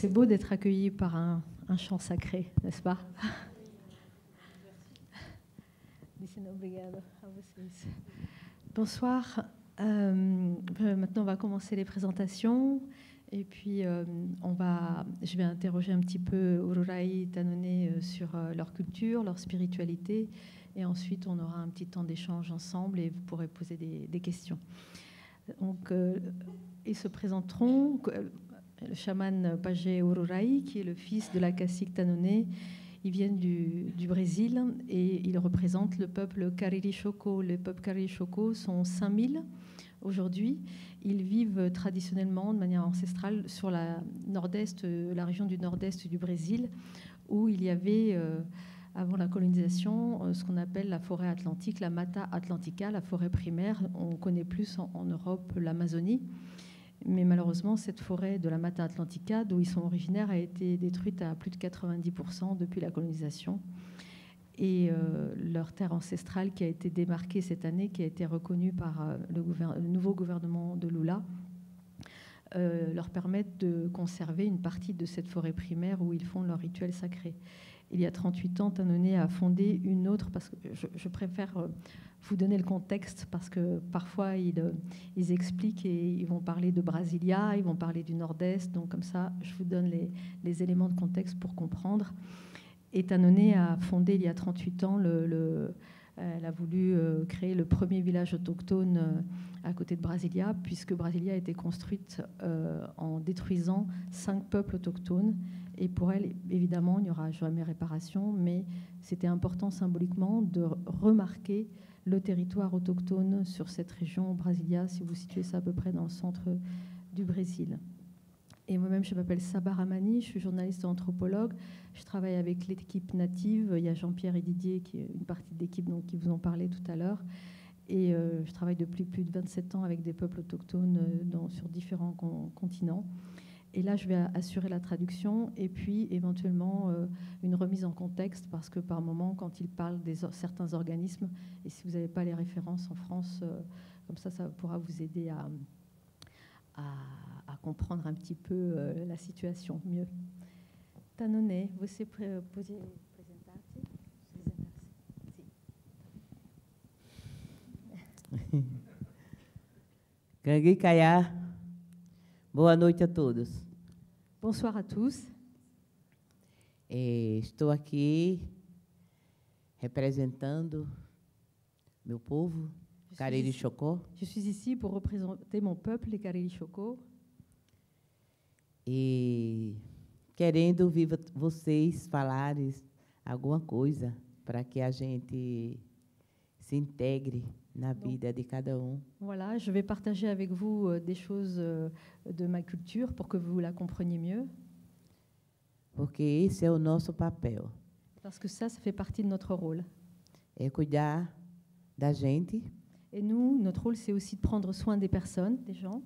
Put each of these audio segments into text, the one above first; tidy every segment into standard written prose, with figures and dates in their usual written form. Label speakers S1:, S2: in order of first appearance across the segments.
S1: C'est beau d'être accueilli par un chant sacré, n'est-ce pas? Bonsoir. Maintenant, on va commencer les présentations. Et puis, je vais interroger un petit peu Ururai et Tanone sur leur culture, leur spiritualité. Et ensuite, on aura un petit temps d'échange ensemble et vous pourrez poser des questions. Donc, ils se présenteront. Le chaman Pagé Ururai, qui est le fils de la cacique Tanone, ils viennent du Brésil et ils représentent le peuple Cariri Choco. Les peuples Cariri Choco sont 5000 aujourd'hui. Ils vivent traditionnellement de manière ancestrale sur la région du nord-est du Brésil, où il y avait, avant la colonisation, ce qu'on appelle la forêt atlantique, la Mata Atlantica, la forêt primaire. On connaît plus en Europe l'Amazonie. Mais malheureusement, cette forêt de la Mata Atlantica, d'où ils sont originaires, a été détruite à plus de 90% depuis la colonisation. Et leur terre ancestrale qui a été démarquée cette année, qui a été reconnue par le nouveau gouvernement de Lula, leur permettent de conserver une partie de cette forêt primaire où ils font leur rituel sacré. Il y a 38 ans, Tanone a fondé une autre, parce que je préfère vous donner le contexte, parce que parfois ils expliquent et ils vont parler de Brasilia, ils vont parler du Nord-Est, donc comme ça, je vous donne les éléments de contexte pour comprendre. Et Tanone a fondé il y a 38 ans, elle a voulu créer le premier village autochtone à côté de Brasilia, puisque Brasilia a été construite en détruisant 5 peuples autochtones. Et pour elle, évidemment, il n'y aura jamais réparation, mais c'était important symboliquement de remarquer le territoire autochtone sur cette région Brasilia, si vous situez ça à peu près dans le centre du Brésil. Et moi-même, je m'appelle Sabah Ramani, je suis journaliste et anthropologue. Je travaille avec l'équipe native. Il y a Jean-Pierre et Didier, qui est une partie de l'équipe qui vous ont parlé tout à l'heure. Et je travaille depuis plus de 27 ans avec des peuples autochtones sur différents continents. Et là, je vais assurer la traduction et puis éventuellement une remise en contexte, parce que par moment, quand ils parlent de certains organismes, et si vous n'avez pas les références en France, comme ça pourra vous aider à comprendre un petit peu la situation mieux. Tanone, você pode apresentar-se?
S2: Gangue Kaya, boa noite a todos.
S1: Bonsoir à tous.
S2: Estou aqui representando meu povo, Cariri Chocó.
S1: Je suis ici pour représenter mon peuple, les Cariri Choco.
S2: E querendo ouvir vocês falarem alguma coisa para que a gente se integre na vida de cada um.
S1: Voilà, je vais partager avec vous des choses de ma culture pour que vous la compreniez mieux.
S2: Porque esse é o nosso papel.
S1: Parce que ça fait partie de notre rôle.
S2: É cuidar da gente.
S1: Et nous, notre rôle, c'est aussi de prendre soin des personnes, des gens.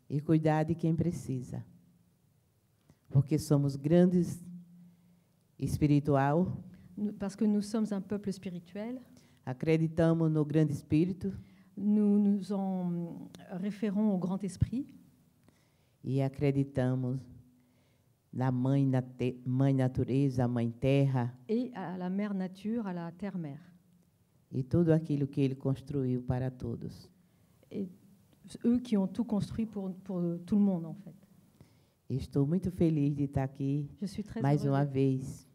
S2: E cuidar de quem precisa. Porque somos grandes espiritual.
S1: Parce que nous sommes un peuple spirituel.
S2: Acreditamos no grande espírito.
S1: Nous nous en référons au grand esprit.
S2: E acreditamos na mãe natureza, a mãe terra.
S1: Et à la mère nature, à la terre-mère.
S2: E tudo aquilo que ele construiu para todos.
S1: Et eux qui ont tout construit pour tout le monde, en fait.
S2: Estou muito feliz de estar aqui mais uma vez.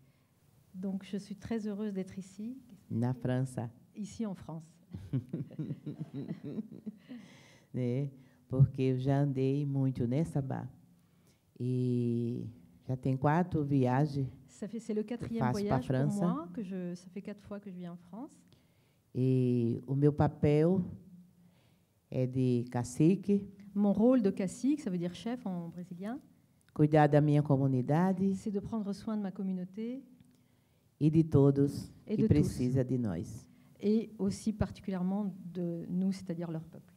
S1: Donc, je suis très heureuse d'être ici.
S2: Na França.
S1: Ici en France.
S2: Né? Porque eu já andei muito nessa bar. E já tem 4 viagens.
S1: C'est le 4e voyage pour moi, ça fait 4 fois que je viens en France.
S2: E o meu papel é de cacique.
S1: Mon rôle de cacique, ça veut dire chef en brésilien.
S2: Cuidar da minha comunidade.
S1: C'est de prendre soin de ma communauté.
S2: E de todos que precisam de nós.
S1: Et aussi particulièrement de nous, c'est-à-dire leur peuple.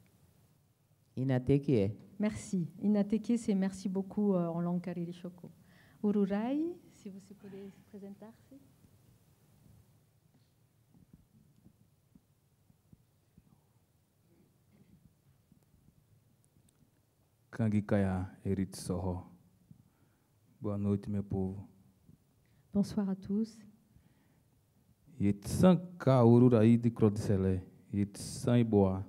S2: Inateke.
S1: Merci. Inateke, c'est merci beaucoup en langue Cariri Choco. Ururai, si vous pouvez se présenter.
S3: Kangi Kaya Erit Soho. Boa noite, meu povo.
S1: Bonsoir à tous.
S3: Yetsan Kaururaí de Crodicelé, Yetsan Iboá,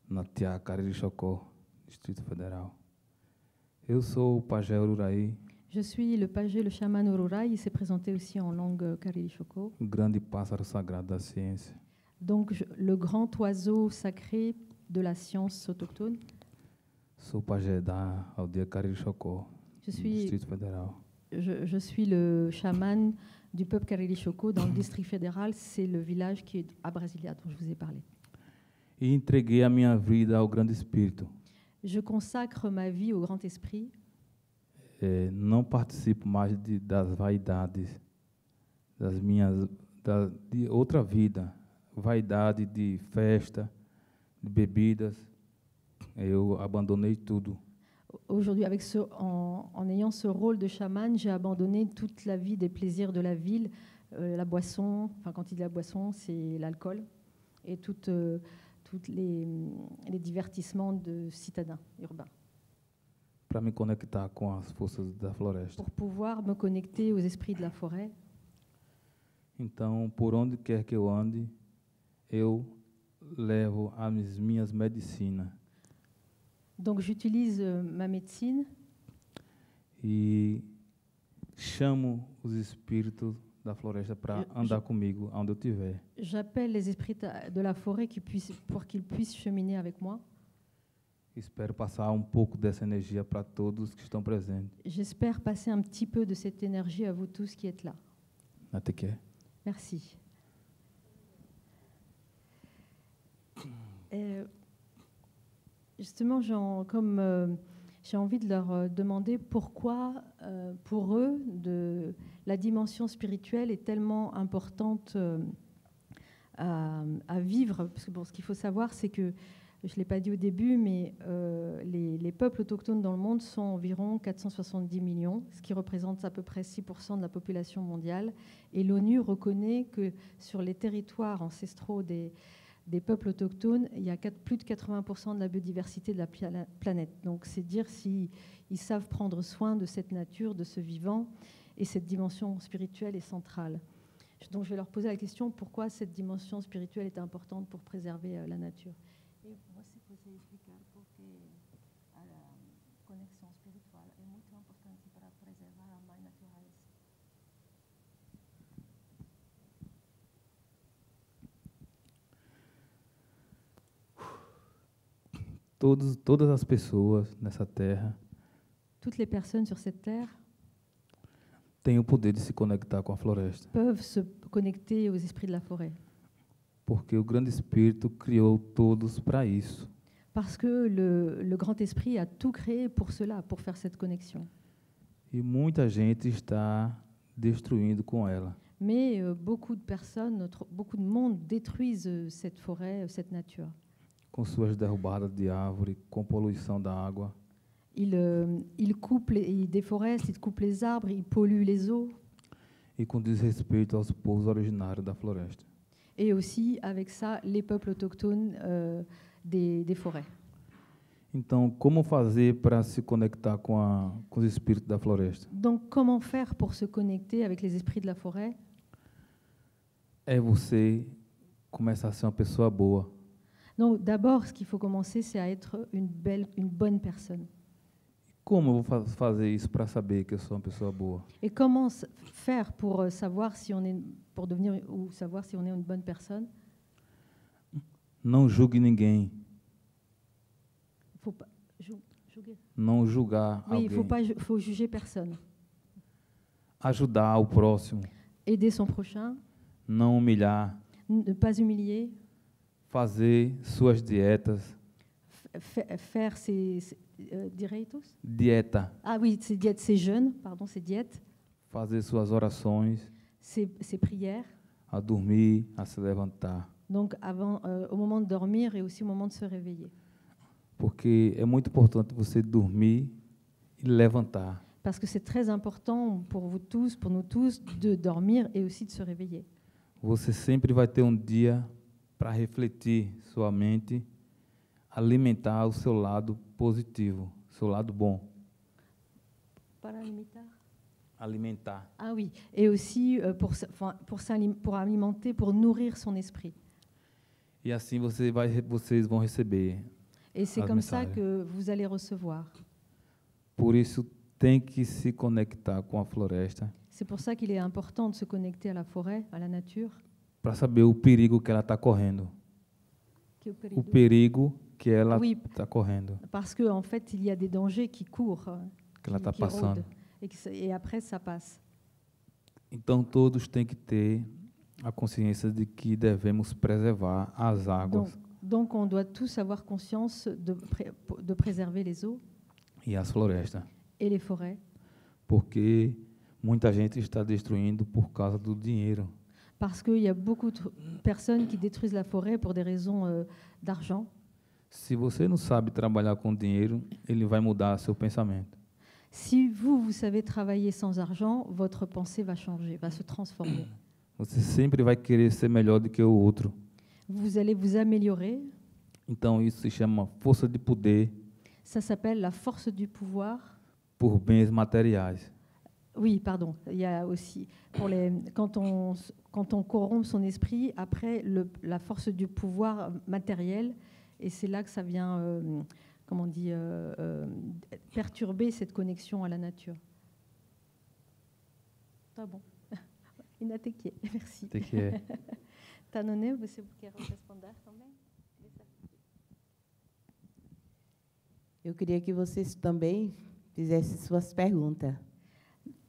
S3: na Tia Cariri Chocó, Distrito Federal. Eu sou o Pajé Ururaí,
S1: Je suis le pagé, le chaman Ururai. Il s'est présenté aussi en langue Karili Shoko.
S3: grande pássaro sagrado da ciência.
S1: Donc, le grand oiseau sacré de la science autochtone.
S3: Sou Pajé da aldeia Cariri Chocó,
S1: Je
S3: no
S1: suis,
S3: Distrito Federal.
S1: je suis le chaman du peuple Karili Shoko dans le district fédéral. C'est le village qui est à Brasilia dont je vous ai parlé.
S3: E entreguei a minha vida ao Grande Espírito.
S1: Je consacre ma vie au Grand Esprit.
S3: Não participo mais das vaidades, de outra vida, vaidade de festa, de bebidas. Eu abandonei tudo.
S1: Aujourd'hui, en ayant ce rôle de chaman, j'ai abandonné toute la vie des plaisirs de la ville, la boisson. Enfin, quand il dit la boisson, c'est l'alcool et tous les divertissements de citadins urbains.
S3: Para me conectar com as forças da floresta.
S1: Pour pouvoir me connecter aux esprits de la forêt.
S3: Então, por onde quer que eu ande, eu levo as minhas medicinas.
S1: Donc, j'utilise ma médecine
S3: E chamo os espíritos da floresta para andar comigo onde eu estiver.
S1: J'appelle les esprits de la forêt pour qu'ils puissent cheminer avec moi.
S3: Espero passar um pouco dessa energia para todos que estão presentes.
S1: J'espère passer un petit peu de cette énergie à vous tous qui êtes là.
S3: Até que.
S1: Merci. Justement, j'ai envie de leur demander pourquoi, pour eux, la dimension spirituelle est tellement importante à vivre. Parce que bon, ce qu'il faut savoir, c'est que, je ne l'ai pas dit au début, mais les peuples autochtones dans le monde sont environ 470 millions, ce qui représente à peu près 6% de la population mondiale. Et l'ONU reconnaît que sur les territoires ancestraux des peuples autochtones, il y a plus de 80% de la biodiversité de la planète. Donc c'est dire s'ils savent prendre soin de cette nature, de ce vivant, et cette dimension spirituelle est centrale. Donc je vais leur poser la question, pourquoi cette dimension spirituelle est importante pour préserver la nature. Et você pode explicar por que a conexão espiritual é muito importante para preservar a mãe natureza?
S3: Todas as pessoas nessa terra
S1: Toutes les personnes sur cette terre
S3: têm o poder de se conectar com a floresta.
S1: peuvent se connecter aux esprits de la forêt.
S3: Porque o Grande Espírito criou todos para isso.
S1: Parce que le Grand Esprit a tout créé pour cela, pour faire cette connexion.
S3: E muita gente está destruindo com ela.
S1: Mais beaucoup de personnes, beaucoup de monde détruisent cette forêt, cette nature.
S3: Com suas derrubadas de árvore, com poluição da água.
S1: Ils coupent, ils déforestent, ils coupent les arbres, ils polluent les eaux.
S3: E com desrespeito aos povos originários da floresta.
S1: Et aussi, avec ça, les peuples autochtones des forêts.
S3: Então, como fazer para se conectar com os espíritos da floresta?
S1: Donc, comment faire pour se connecter avec les esprits de la forêt?
S3: É você começar a ser uma pessoa boa.
S1: Donc, d'abord, ce qu'il faut commencer, c'est à être une bonne personne.
S3: Como eu vou fazer isso para saber que eu sou uma pessoa boa?
S1: Et comment faire pour savoir si on est, pour devenir ou savoir si on est une bonne personne?
S3: Não julgue ninguém.
S1: Faut pas juger.
S3: Não julgar
S1: Oui,
S3: alguém.
S1: faut juger personne.
S3: Ajudar o próximo.
S1: Aider son prochain.
S3: Não humilhar.
S1: Ne pas humilier.
S3: Fazer suas dietas.
S1: Faire ses direitos.
S3: Dieta.
S1: Ah oui, ses diètes, ses jeûnes, pardon, ses diètes.
S3: Fazer suas orações.
S1: Ses prières.
S3: A dormir, a se levantar.
S1: Donc avant, au moment de dormir et aussi au moment de se réveiller.
S3: Porque é muito importante você dormir e levantar.
S1: Parce que c'est très important pour vous tous, pour nous tous, de dormir et aussi de se réveiller.
S3: Você sempre vai ter dia para refletir sua mente, alimentar o seu lado positivo, seu lado bom.
S1: Para limitar.
S3: alimentar.
S1: Ah oui, et aussi pour alimenter, pour nourrir son esprit.
S3: E assim vocês vão receber
S1: Et c'est
S3: as
S1: comme ça
S3: mensagens.
S1: que vous allez recevoir.
S3: Por isso, tem que se conectar com a floresta
S1: C'est pour ça qu'il est important de se connecter à la forêt, à la nature.
S3: para saber o perigo que ela está correndo. O perigo que ela
S1: Oui,
S3: está correndo,
S1: parce qu'en fait, il y a des dangers qui courent,
S3: que ela está
S1: qui rôdent,
S3: passando.
S1: et après, ça passe.
S3: Então, todos têm que ter a consciência de que devemos preservar as águas
S1: Donc, on doit tous avoir conscience de préserver les eaux
S3: e as florestas,
S1: et les forêts,
S3: porque muita gente está destruindo por causa do dinheiro.
S1: parce qu'il y a beaucoup de personnes qui détruisent la forêt pour des raisons d'argent.
S3: Se você não sabe trabalhar com dinheiro, ele vai mudar seu pensamento.
S1: Si vous savez travailler sans argent, votre pensée va changer, va se transformer.
S3: Você sempre vai querer ser melhor do que o outro.
S1: Vous allez vous améliorer.
S3: Então, isso se chama força de poder
S1: Ça s'appelle la force du pouvoir.
S3: por bens materiais.
S1: Oui, pardon. Il y a aussi, quand on corrompt son esprit, après la force du pouvoir matériel, et c'est là que ça vient, comment on dit, perturber cette connexion à la nature. Tá bom. Inatequie, merci.
S3: Tem que é.
S1: Tanone, você quer responder também?
S2: Eu queria que vocês também fizessem suas perguntas,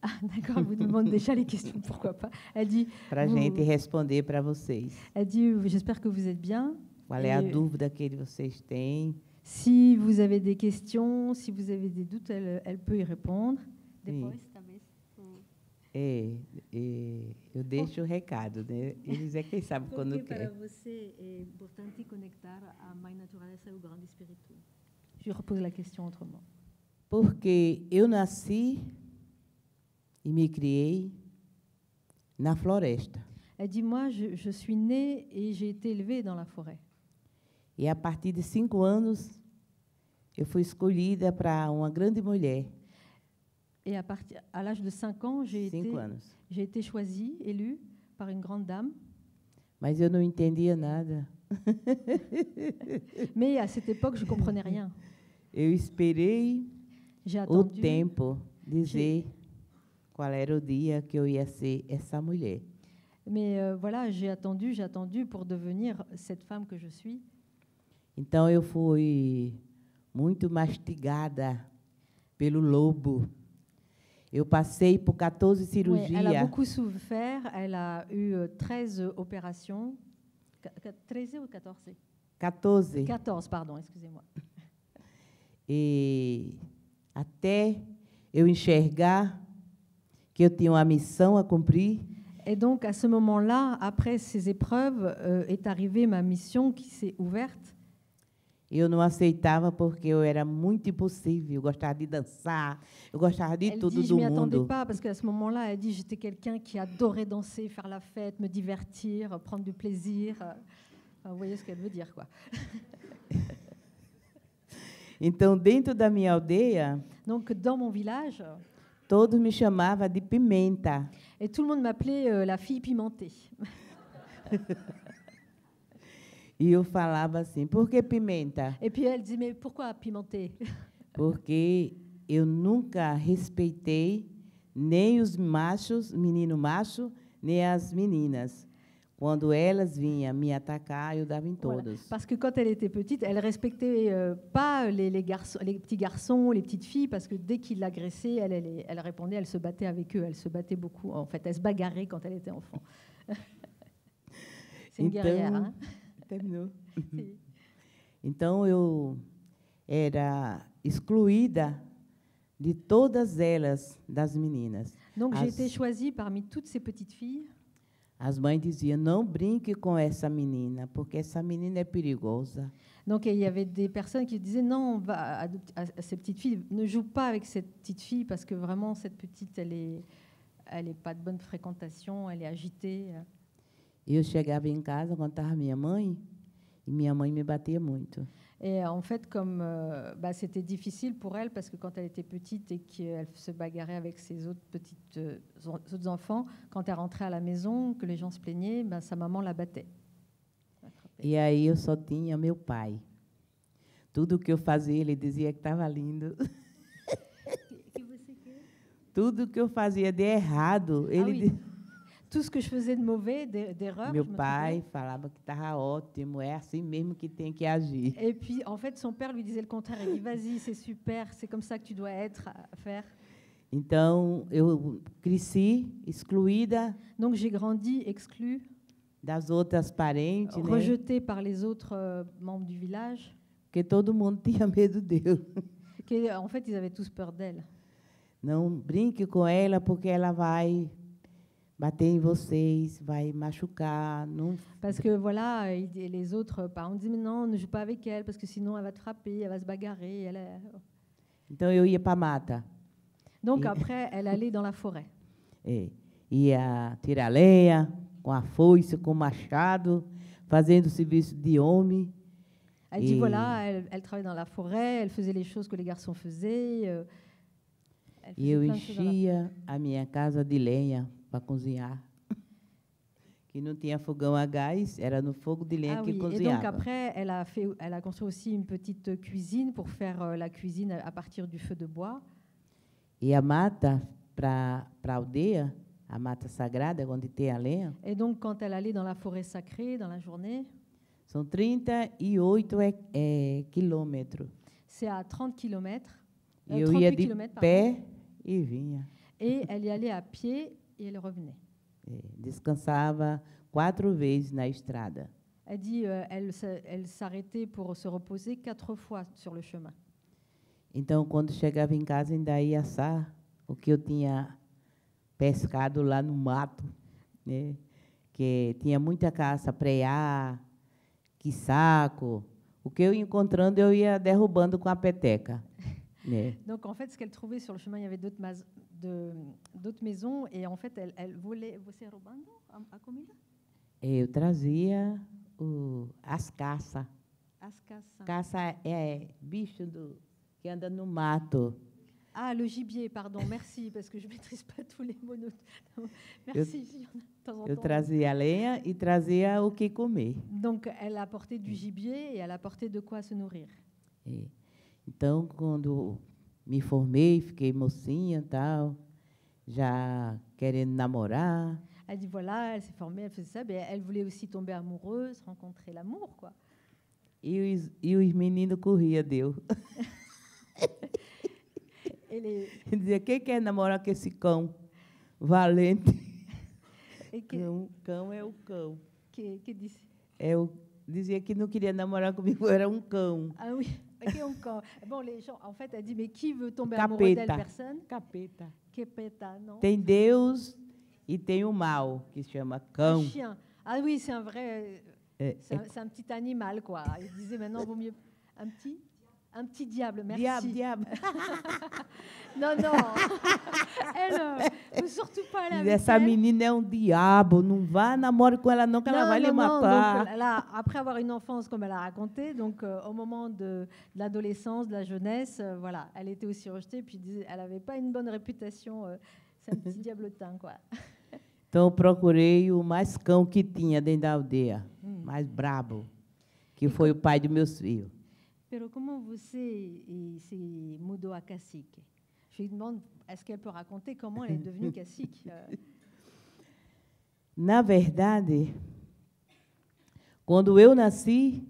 S1: Ah, d'accord, vous demandez déjà les questions, pourquoi pas. Elle dit,
S2: para a gente responder para vocês.
S1: j'espère que vous êtes bien.
S2: Qual é a dúvida que vocês têm?
S1: Si vous avez des questions, si vous avez des doutes, elle peut y répondre. Depois, talvez.
S2: Eu deixo o recado, né? Eles é quem sabe quando
S1: Porque para
S2: quer.
S1: você é importante conectar a mãe natureza e o grande espírito? Je repose la question autrement.
S2: Porque eu nasci e me criei na floresta.
S1: Elle dit, moi, je suis née et j'ai été élevée dans la forêt.
S2: E a partir de 5 anos, eu fui escolhida para uma grande mulher.
S1: Et à l'âge de 5 ans, j'ai
S2: 5 anos.
S1: été choisie, élue par une grande dame.
S2: Mas eu não entendia nada.
S1: Mais à cette époque, je ne comprenais rien.
S2: Eu esperei
S1: J'ai
S2: o
S1: attendu.
S2: tempo dizer qual era o dia que eu ia ser essa mulher.
S1: Mais voilà, j'ai attendu pour devenir cette femme que je suis.
S2: Então eu fui muito mastigada pelo lobo. Eu passei por 14
S1: Ouais, elle a
S2: cirurgias.
S1: beaucoup souffert. Elle a eu 13 opérations. 13 ou 14
S2: 14.
S1: 14, pardon, excusez-moi.
S2: E até eu enxergar que eu tinha uma missão a cumprir.
S1: Et donc, à ce moment-là, après ces épreuves, est arrivée ma mission qui s'est ouverte.
S2: Eu não aceitava porque eu era muito impossível. Eu gostava de dançar, eu gostava de
S1: Elle
S2: tudo
S1: dit, je
S2: do
S1: m'y attendais
S2: mundo.
S1: pas, parce qu'à ce moment-là, elle dit, j'étais quelqu'un qui adorait danser, faire la fête, me divertir, prendre du plaisir. Enfin, vous voyez ce qu'elle veut dire, quoi.
S2: Então, dentro da minha aldeia,
S1: Donc, dans mon village,
S2: todos me chamavam de Pimenta.
S1: et tout le monde m'appelait la fille pimentée.
S2: E eu falava assim, por que Pimenta?
S1: Et puis elle dit, mais pourquoi pimentée?
S2: Porque eu nunca respeitei nem os machos, menino macho, nem as meninas. Quando elas vinham me atacar, eu dava em
S1: Voilà.
S2: todos.
S1: Parce que quand elle était petite, elle respectait pas les petits garçons, les petites filles, parce que dès qu'ils l'agressaient, elle répondait, elle se battait avec eux, elle se battait beaucoup. En fait, elle se bagarrait quand elle était enfant. C'est une guerrière, hein?
S2: Terminou.
S1: Si.
S2: Então, eu era excluída de todas elas, das meninas.
S1: Donc j'ai
S2: As-
S1: été choisie parmi toutes ces petites filles.
S2: As mães diziam, não brinque com essa menina, porque essa menina é perigosa.
S1: Donc il y avait des personnes qui disaient non, va à ces petites filles, ne joue pas avec cette petite fille parce que vraiment cette petite, elle est pas de bonne fréquentation, elle est agitée.
S2: E eu chegava em casa, contava à minha mãe, E minha mãe me batia muito.
S1: Et en fait, comme c'était difficile pour elle, parce que quand elle était petite et qu'elle se bagarrait avec ses autres autres enfants, quand elle rentrait à la maison, que les gens se plaignaient, sa maman la battait.
S2: E aí eu só tinha meu pai. Tudo que eu fazia, ele dizia que estava lindo. Tudo que eu fazia de errado, ele
S1: Tout ce que je faisais de mauvais, d'erreur.
S2: Meu pai falava que estava ótimo, é assim mesmo que tem que agir.
S1: Et puis, en fait, son père lui disait le contraire. Il dit, vas-y, c'est super, c'est comme ça que tu dois être, faire.
S2: Então, eu cresci excluída.
S1: Donc, j'ai grandi exclue,
S2: das outras parentes,
S1: rejetée par les autres membres du village.
S2: Porque todo mundo tinha medo dele.
S1: En fait, ils avaient tous peur d'elle.
S2: Não brinque com ela, porque ela vai bater em vocês, vai machucar. Não...
S1: Parce que voilà, les autres parents disaient, mais non, ne joue pas avec elle, parce que sinon elle va te frapper, elle va se bagarrer.
S2: Então eu ia para a mata.
S1: Donc après, elle allait dans la forêt.
S2: Ia tirar lenha, com a foice, com o machado, fazendo serviço de homem.
S1: Elle dit, voilà, elle travaillait dans la forêt, elle faisait les choses que les garçons faisaient.
S2: E eu enchia a minha casa de lenha para cozinhar. Que não tinha fogão a gás, era no fogo de lenha que cozinhava.
S1: Et donc après, elle a construit aussi une petite cuisine pour faire la cuisine à partir du feu de bois.
S2: E a mata para a aldeia, a mata sagrada, onde tem a lenha.
S1: Et donc quand elle allait dans la forêt sacrée dans la journée.
S2: São 38 quilômetros.
S1: C'est à 30 kilomètres.
S2: E eu ia de pé e vinha.
S1: Et elle y allait à pied et elle revenait.
S2: Descansava 4 vezes na estrada.
S1: Elle dit elle s'arrêtait pour se reposer 4 fois sur le chemin.
S2: Então, quando chegava em casa, ainda ia assar o que eu tinha pescado lá no mato, né? Que tinha muita caça, preá, quiçaco. O que eu ia encontrando, eu ia derrubando com a peteca.
S1: Donc, en fait, ce qu'elle trouvait sur le chemin, il y avait d'autres maisons, et en fait, elle volait. Você roubando a comida?
S2: Eu trazia as caças.
S1: As caças.
S2: Caça é bicho que anda no mato.
S1: Ah, le gibier, pardon, merci, parce que je ne maîtrise pas tous les mots. Merci.
S2: Eu trazia a lenha e trazia o que comer.
S1: Donc, elle apportait du gibier et elle apportait de quoi se nourrir.
S2: Então, quando me formei, fiquei mocinha, tal, já querendo namorar.
S1: Elle dit voilà, elle s'est formée, elle faisait ça, mais elle voulait aussi tomber amoureuse, rencontrer l'amour, quoi.
S2: E os meninos corriam deu. Dizia, quem quer namorar com esse cão valente? Cão é o cão.
S1: Que disse?
S2: Dizia que não queria namorar comigo, era um cão.
S1: Ah oui, okay, um cão. Bon, les gens, en fait, elle dit, mais qui veut tomber amoureux d'elle, personne?
S2: Capeta.
S1: Capeta, non?
S2: Tem Deus e tem o mal, que se chama cão.
S1: Un chien. Ah oui, c'est un vrai... c'est un petit animal, quoi. Il disait, maintenant, vaut mieux... Un petit diable, merci.
S2: Diabo.
S1: Non, non. Elle, surtout pas la
S2: Essa menina é um diabo, não vá namore com ela não, que ela vai lhe matar.
S1: Donc, là, après avoir une enfance comme elle a raconté, donc au moment de l'adolescence, de la jeunesse, voilà, elle était aussi rejetée, puis elle n'avait pas une bonne réputation. C'est un petit diablotin, quoi.
S2: Então, eu procurei o mais cão que tinha dentro da aldeia, mais brabo, que foi o pai dos meus filhos.
S1: Pero comment você se mudou a cacique? Je lui demande, est-ce qu'elle peut raconter comment elle est devenue cacique?
S2: Na verdade, quando eu nasci,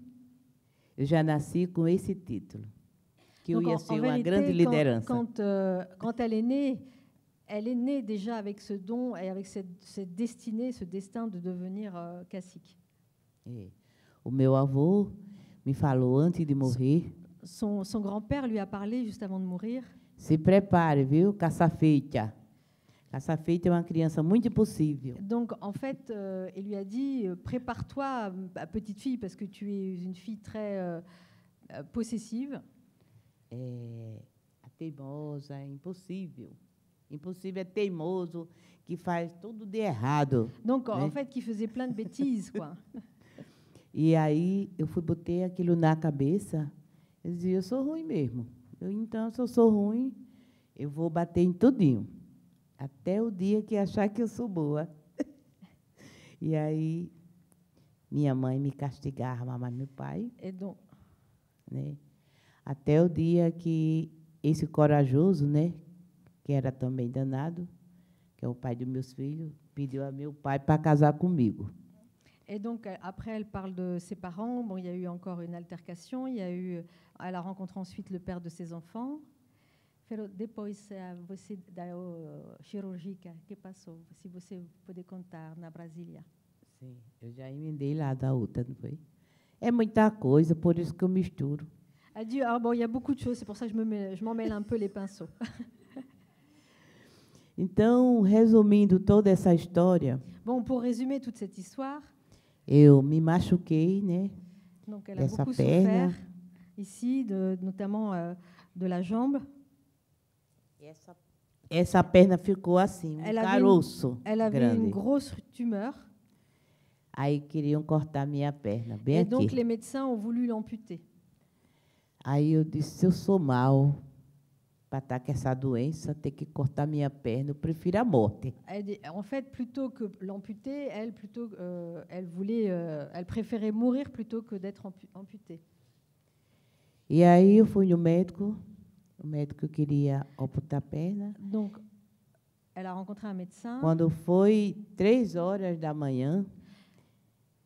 S2: eu já nasci com esse título, que eu ia ser uma grande liderança.
S1: Quand elle est née déjà avec ce don et avec cette destinée, ce destin de devenir cacique.
S2: O meu avô me falou antes de morrer.
S1: Son grand-père lui a parlé juste avant de mourir.
S2: Se prepare, viu, caça-feita. Caça-feita é uma criança muito impossível.
S1: Donc, en fait, il lui a dit, prépare-toi, petite fille, parce que tu es une fille très possessive.
S2: Teimosa, é impossível. Impossível é teimoso, que faz tudo de errado.
S1: Donc, en fait, qui faisait plein de bêtises, quoi.
S2: E aí eu botei aquilo na cabeça. Eu dizia, eu sou ruim mesmo. Então, se eu sou ruim, eu vou bater em tudinho. Até o dia que achar que eu sou boa. E aí, minha mãe me castigava, mamãe e meu pai.
S1: Et donc,
S2: Né? Até o dia que esse corajoso, né, que era também danado, que é o pai dos meus filhos, pediu a meu pai para casar comigo.
S1: Après, elle parle de ses parents. Bon, il y a eu encore une altercation. Elle a rencontré ensuite le père de ses enfants. Depois, você da cirúrgica, que passou? Se você puder contar na Brasília.
S2: Sim, eu já emendei lá da outra, não foi? É muita coisa, por isso que eu misturo.
S1: Elle dit, bon, il y a beaucoup de choses, c'est pour ça que je m'en mêle un peu les pinceaux.
S2: Então, resumindo toda essa história,
S1: Bon, pour résumer toute cette histoire,
S2: eu me machuquei, né?
S1: donc elle a
S2: Dessa
S1: beaucoup
S2: perna.
S1: souffert ici, notamment de la jambe.
S2: Essa perna ficou assim, um caroço
S1: Elle avait
S2: grande.
S1: une grosse tumeur.
S2: Aí queriam cortar minha perna, bem
S1: Et
S2: aqui.
S1: donc les médecins ont voulu l'amputer.
S2: Aí eu disse, se eu sou mal para estar com essa doença, ter que cortar minha perna, eu prefiro a morte.
S1: En fait, plutôt que l'amputer, elle préférait mourir plutôt que d'être amputée.
S2: E aí eu fui no médico, o médico queria amputar a perna.
S1: Donc, elle a rencontré un médecin.
S2: Quando foi 3h da manhã,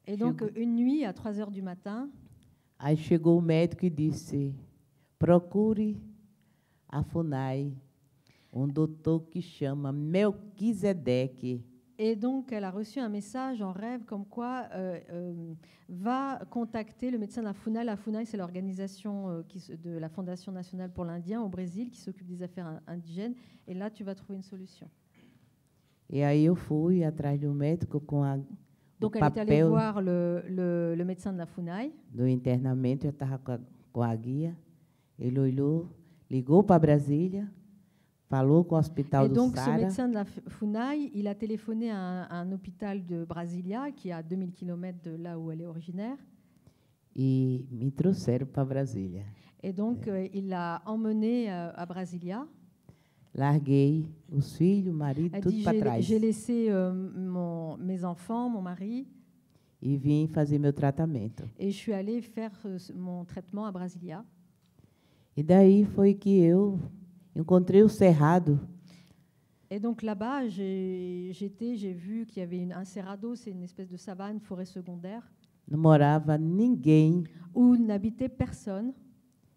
S1: Et donc, une nuit, à 3h du matin,
S2: aí chegou o médico e disse, procure a FUNAI, doutor que chama Melquisedeque.
S1: et donc elle a reçu un message en rêve comme quoi va contacter le médecin de la FUNAI. La FUNAI, c'est l'organisation de la Fondation nationale pour l'Indien au Brésil qui s'occupe des affaires indigènes. Et là, tu vas trouver une solution.
S2: E aí eu fui atrás do médico com
S1: Donc,
S2: o
S1: elle est allée
S2: papel
S1: voir le médecin de la FUNAI.
S2: do internamento, eu estava com a guia. Ele olhou, ligou para Brasília, falou com o hospital
S1: Et
S2: do
S1: donc, ce
S2: Sara.
S1: médecin de la FUNAI, il a téléphoné à un hôpital de Brasilia, qui est à 2000 km de là où elle est originaire.
S2: E me trouxeram para Brasília.
S1: Et donc, il l'a emmenée à Brasilia.
S2: Larguei os filhos, o marido,
S1: Elle
S2: tudo
S1: dit,
S2: para trás.
S1: j'ai laissé mes enfants, mon mari,
S2: E vim fazer meu tratamento.
S1: et je suis allée faire mon traitement à Brasilia.
S2: E daí foi que eu encontrei o cerrado.
S1: Et donc là-bas, j'ai vu qu'il y avait un cerrado, c'est une espèce de savane, forêt secondaire,
S2: Não morava ninguém,
S1: où n'habitait personne,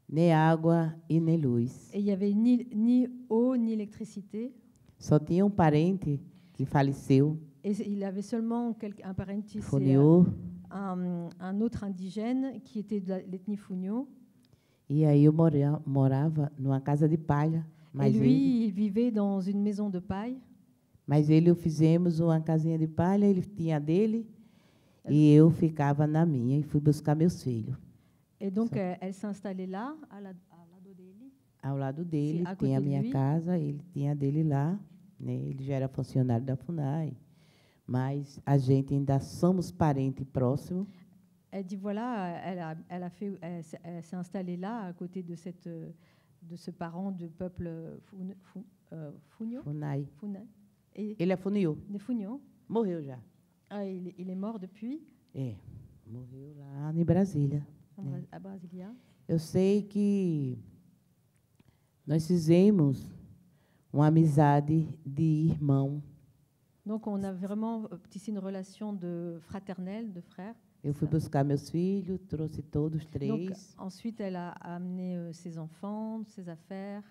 S2: nem água e nem luz.
S1: et il n'y avait ni eau ni électricité.
S2: Só tinha um parente que faleceu,
S1: Et il avait seulement un parenti, c'est
S2: Funio.
S1: un autre indigène qui était de l'ethnie Funio.
S2: E aí eu morava numa casa de palha.
S1: Et
S2: Mas
S1: lui, il vivait dans une maison de paille.
S2: eu fizemos uma casinha de palha, ele tinha a dele, e eu ficava na minha e fui buscar meus filhos.
S1: Et donc, elle s'est installée là,
S2: Ao lado dele,
S1: à côté
S2: tinha a
S1: de
S2: minha
S1: lui.
S2: casa, ele tinha a dele lá, né? Ele já era funcionário da FUNAI, mas a gente ainda somos parentes próximos.
S1: Elle dit voilà, elle s'est installée là, à côté de ce parent de peuple Funio.
S2: FUNAI.
S1: Et
S2: Ele é Funio,
S1: des Funio.
S2: morreu já.
S1: Ah, il est mort depuis
S2: É, morreu lá em Brasília.
S1: à Brasilia.
S2: Eu sei que nós fizemos uma amizade de irmão.
S1: Donc, on a vraiment tissé une relation fraternelle, de frères.
S2: Eu fui buscar meus filhos, trouxe todos
S1: Donc,
S2: três,
S1: ensuite, elle a amené ses enfants, ses affaires.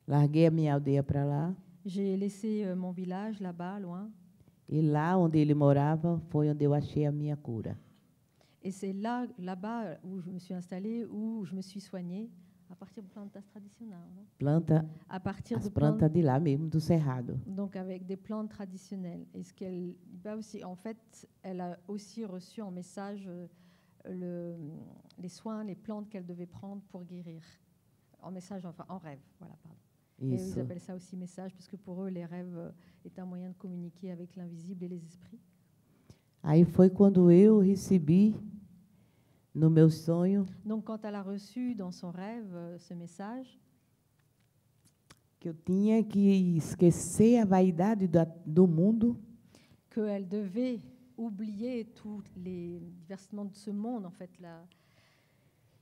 S2: larguei a minha aldeia para lá.
S1: J'ai laissé mon village là-bas, loin.
S2: E lá onde ele morava foi onde eu achei a minha cura.
S1: Et c'est là-bas où je me suis installée, où je me suis soignée, à partir de plantas traditionnelles. Non?
S2: Planta,
S1: À partir
S2: as
S1: de
S2: plantas de lá mesmo, do cerrado.
S1: donc avec des plantes traditionnelles. Et ce qu'elle va aussi, en fait, elle a aussi reçu en message les soins, les plantes qu'elle devait prendre pour guérir. En message, enfin en rêve, voilà, pardon. Et ils
S2: Isso.
S1: appellent ça aussi message, parce que pour eux, les rêves est un moyen de communiquer avec l'invisible et les esprits.
S2: Aí foi quando eu recebi no meu sonho,
S1: Donc, quand elle a reçu dans son rêve ce message,
S2: que eu tinha que esquecer a vaidade do mundo
S1: qu'elle devait oublier tous les versements de ce monde, en fait, là,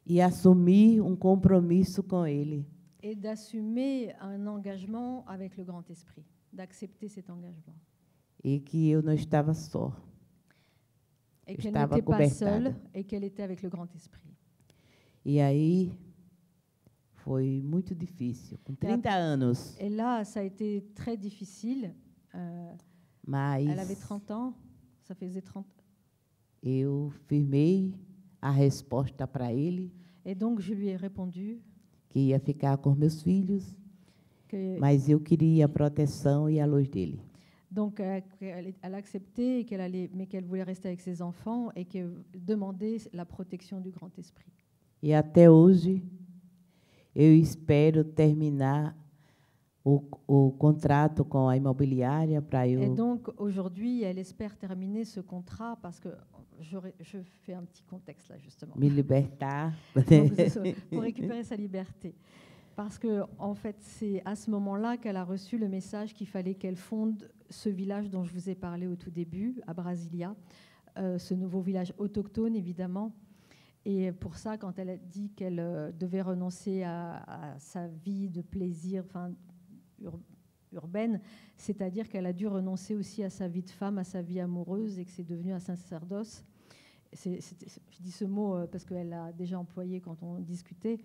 S2: e assumir compromisso com Ele.
S1: et d'assumer un engagement avec le Grand Esprit, d'accepter cet engagement.
S2: E que eu não estava só.
S1: Et
S2: Eu
S1: qu'elle
S2: estava
S1: n'était pas
S2: cobertada.
S1: seule et qu'elle était avec le Grand Esprit.
S2: E aí foi muito difícil, com 30 anos.
S1: Et là, ça a été très difficile.
S2: Mas
S1: Elle avait 30 ans, ça faisait 30.
S2: eu firmei a resposta para ele,
S1: Et donc, je lui ai répondu
S2: que ia ficar com meus filhos,
S1: que,
S2: mas eu queria a proteção e a luz dele.
S1: donc, elle a accepté, mais qu'elle voulait rester avec ses enfants et qu'elle demandait la protection du Grand Esprit.
S2: E até hoje eu espero terminar o contrato com a imobiliária para
S1: Et
S2: eu
S1: donc, aujourd'hui, elle espère terminer ce contrat parce que je fais un petit contexte là, justement.
S2: me libertar.
S1: Donc, pour récupérer sa liberté. Parce que, en fait, c'est à ce moment-là qu'elle a reçu le message qu'il fallait qu'elle fonde ce village dont je vous ai parlé au tout début, à Brasilia, ce nouveau village autochtone, évidemment. Et pour ça, quand elle a dit qu'elle devait renoncer à sa vie de plaisir, enfin, urbaine, c'est-à-dire qu'elle a dû renoncer aussi à sa vie de femme, à sa vie amoureuse, et que c'est devenu un sacerdoce. Je dis ce mot parce qu'elle l'a déjà employé quand on discutait,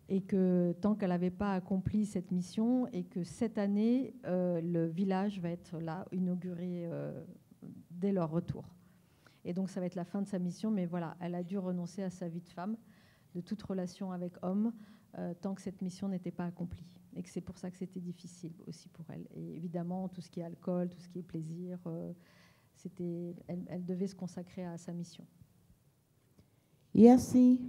S1: et que tant qu'elle n'avait pas accompli cette mission, et que cette année, le village va être là, inauguré dès leur retour. Et donc, ça va être la fin de sa mission, mais voilà, elle a dû renoncer à sa vie de femme, de toute relation avec homme, tant que cette mission n'était pas accomplie. Et que c'est pour ça que c'était difficile aussi pour elle. Et évidemment, tout ce qui est alcool, tout ce qui est plaisir, elle devait se consacrer à sa mission.
S2: E assim,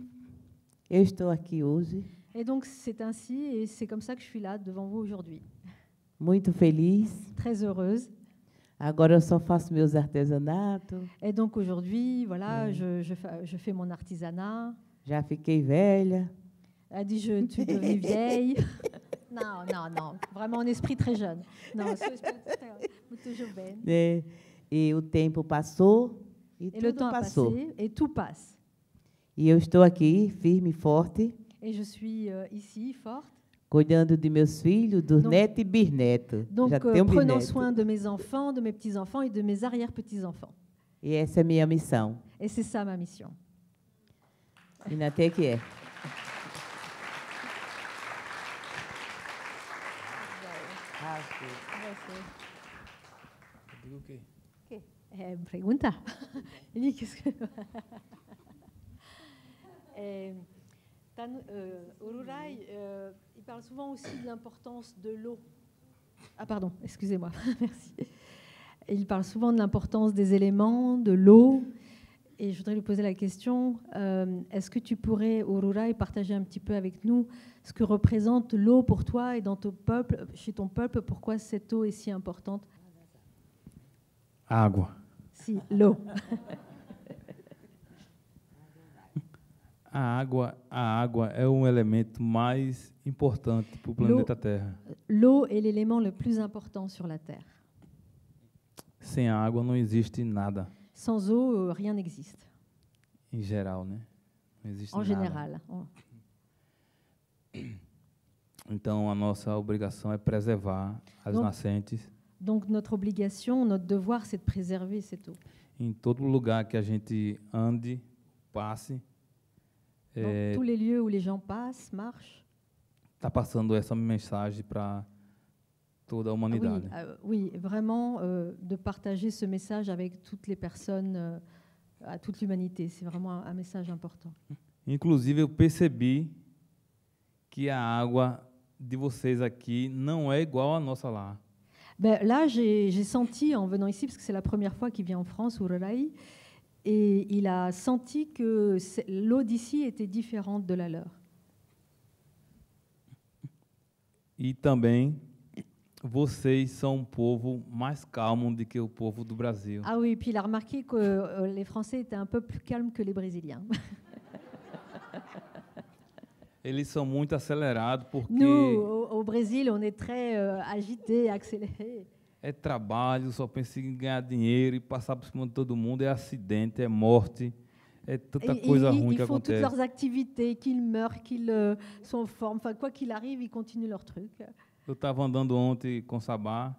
S2: eu estou aqui hoje,
S1: Et donc, c'est ainsi, et c'est comme ça que je suis là devant vous aujourd'hui.
S2: muito feliz.
S1: Très heureuse.
S2: Agora eu só faço meus artesanatos.
S1: Et donc, aujourd'hui, voilà, je fais mon artisanat.
S2: Já fiquei velha.
S1: Elle dit, tu es devenue vieille. Non, non, non. Vraiment un esprit très jeune. Non, muito jovem.
S2: Né? E o tempo passou e
S1: Et le
S2: tudo
S1: temps a
S2: passou.
S1: passé et tout passe.
S2: E eu estou aqui, firme e forte,
S1: Et je suis ici, forte.
S2: cuidando de meus filhos, dos
S1: Donc-
S2: netos e bisnetos.
S1: Donc,
S2: Já tenho
S1: prenant
S2: bisneto.
S1: soin de mes enfants, de mes petits-enfants et de mes arrière-petits-enfants.
S2: E essa é minha missão.
S1: Et c'est ça ma mission.
S2: E até que é.
S3: Digo o quê?
S1: Pregunta. Il dit qu'est-ce que... Ururai, il parle souvent aussi de l'importance de l'eau. Ah pardon, excusez-moi, merci. Il parle souvent de l'importance des éléments, de l'eau. Et je voudrais lui poser la question, est-ce que tu pourrais, Ururai, partager un petit peu avec nous ce que représente l'eau pour toi et dans ton peuple, chez ton peuple, pourquoi cette eau est si importante?
S3: Água.
S1: Si, l'eau.
S3: A água é um elemento mais importante para o planeta Terra.
S1: L'eau est l'élément le plus important sur la Terre.
S3: Sem a água não existe nada,
S1: Sans eau, rien n'existe,
S3: em geral, né? Não existe
S1: en
S3: nada.
S1: général.
S3: Então, a nossa obrigação é preservar as
S1: Donc-
S3: nascentes
S1: Donc notre obligation, notre devoir, c'est de préserver cette eau.
S3: em todo lugar que a gente ande, passe.
S1: Dans tous les lieux où les gens passent, marchent.
S3: Está passando essa mensagem para toda a
S1: Oui,
S3: humanidade.
S1: oui, vraiment de partager ce message avec toutes les personnes, à toute l'humanité. C'est vraiment un message important.
S3: Inclusive, eu percebi que a água de vocês aqui não é igual à nossa lá.
S1: Ben, là, j'ai senti, en venant ici, parce que c'est la première fois qu'il vient en France, Ururai, et il a senti que l'eau d'ici était différente de la leur.
S3: E também, vocês são um povo mais calmo do que o povo do Brasil.
S1: Ah oui, puis il a remarqué que les Français étaient un peu plus calmes que les Brésiliens.
S3: Eles são muito acelerados porque
S1: Nous, au Brésil, on est très agité, accéléré.
S3: é trabalho, só pensa em ganhar dinheiro e passar por cima de todo mundo, é acidente, é morte, é tanta coisa ruim
S1: Ils
S3: que
S1: font toutes
S3: acontece.
S1: leurs activités, qu'ils meurent, qu'ils sont en forme. Enfin, quoi qu'il arrive, ils continuent leur truc.
S3: Eu estava andando ontem com Sabá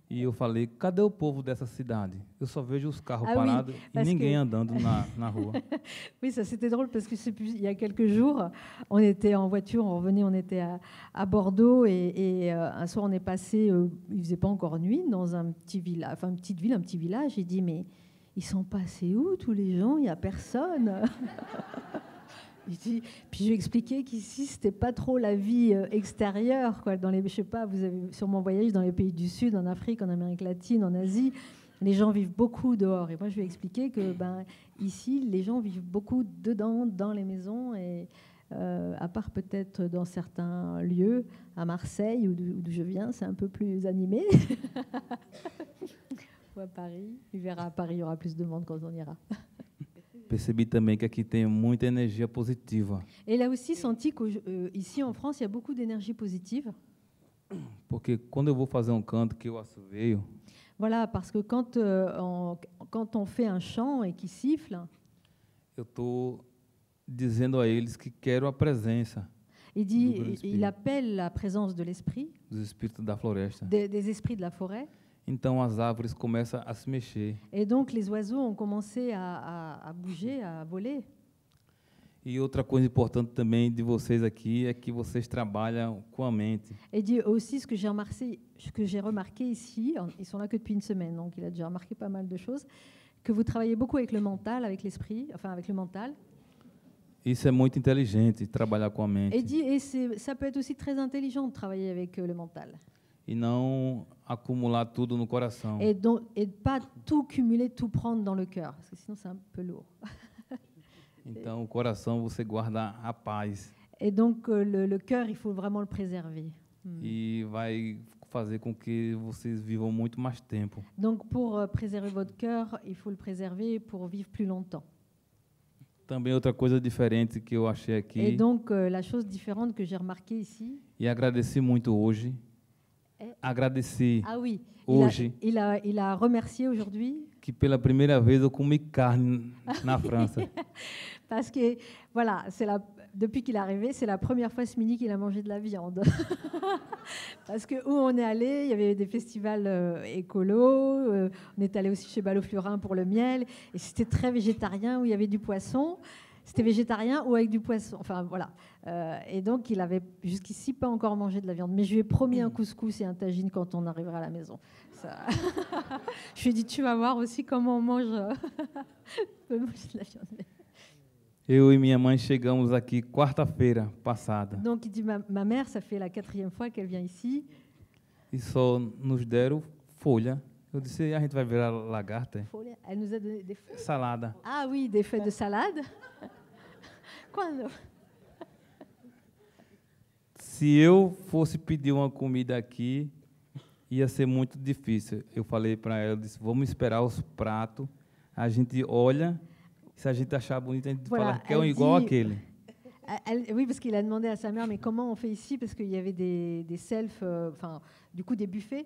S3: e eu falei, cadê o povo dessa cidade? Eu só vejo os carros
S1: Ah oui,
S3: parados e
S1: parce
S3: ninguém
S1: que-
S3: andando na rua.
S1: Oui, ça c'était drôle parce que il y a quelques jours, on était en voiture, on revenait, on était à Bordeaux et un soir on est passé, il faisait pas encore nuit, dans un petit village, enfin une petite ville, un petit village. J'ai dit mais ils sont passés où tous les gens? Il y a personne. Puis je lui ai expliqué qu'ici c'était pas trop la vie extérieure, quoi. Dans les, je sais pas, vous avez sûrement voyagé dans les pays du Sud, en Afrique, en Amérique latine, en Asie. Les gens vivent beaucoup dehors. Et moi, je lui ai expliqué que ici, les gens vivent beaucoup dedans, dans les maisons. Et à part peut-être dans certains lieux, à Marseille, d'où je viens, c'est un peu plus animé. Ou à Paris. Il verra à Paris, il y aura plus de monde quand on ira.
S3: Percebi também que aqui tem muita energia positiva,
S1: Et il a aussi senti qu'ici en France, il y a beaucoup d'énergie positive.
S3: porque quando eu vou fazer um canto que eu assoveio,
S1: Voilà, parce que quand on fait un chant et qu'il siffle,
S3: eu estou dizendo a eles que quero a presença
S1: il appelle la présence de l'esprit,
S3: dos espíritos da floresta.
S1: des esprits de la forêt.
S3: Então as árvores começam a se mexer.
S1: Et donc les oiseaux ont commencé à bouger, à voler.
S3: E outra coisa importante também de vocês aqui é que vocês trabalham com a mente.
S1: Et dit aussi ce que j'ai remarqué ici, ils sont là que depuis une semaine, donc il a déjà remarqué pas mal de choses, que vous travaillez beaucoup avec le mental, avec l'esprit, enfin avec le mental.
S3: Isso é muito inteligente, trabalhar com a mente.
S1: Et dit ça peut être aussi très intelligent de travailler avec le mental.
S3: E não acumular tudo no coração.
S1: Et de pas tout cumuler, tout prendre dans le cœur, parce que sinon c'est un peu lourd.
S3: Então, o coração você guarda a paz
S1: Et donc le cœur, il faut vraiment le préserver.
S3: e vai fazer com que vocês vivam muito mais tempo.
S1: Donc pour préserver votre cœur, il faut le préserver pour vivre plus longtemps.
S3: Também outra coisa diferente que eu achei
S1: Et
S3: aqui
S1: donc la chose différente que j'ai remarquée ici,
S3: e agradeci muito hoje. Agradeci
S1: ah oui,
S3: hoje
S1: il a remercié aujourd'hui
S3: que pela primeira vez eu comi carne na França.
S1: parce que voilà, depuis qu'il est arrivé, c'est la première fois ce midi qu'il a mangé de la viande. Parce que où on est allé, il y avait des festivals écolos, on est allé aussi chez Ballot-Flurin pour le miel, et c'était très végétarien où il y avait du poisson. C'était végétarien ou avec du poisson. Enfin, voilà. Et donc, il avait jusqu'ici pas encore mangé de la viande. Mais je lui ai promis un couscous et un tagine quand on arrivera à la maison. Ça... je lui ai dit, tu vas voir aussi comment on mange, peut manger de la viande.
S3: Eu e minha mãe chegamos aqui quarta-feira passada
S1: Donc, il dit, ma mère, ça fait la 4e fois qu'elle vient ici.
S3: e só nos deram folha. Eu disse, a gente vai virar lagarta?
S1: Elle nous a donné des feuilles.
S3: Salada.
S1: Ah oui, des feuilles de salade. Quando?
S3: Se eu fosse pedir uma comida aqui, ia ser muito difícil. Eu falei para ela, eu disse, vamos esperar os pratos, a gente olha, se a gente achar bonito, a gente
S1: Voilà,
S3: fala que é um
S1: elle
S3: igual
S1: dit-
S3: àquele.
S1: Oui, parce qu'il a demandé à sa mère, mais comment on fait ici? Parce qu'il y avait des selfs, enfin, du coup, des buffets.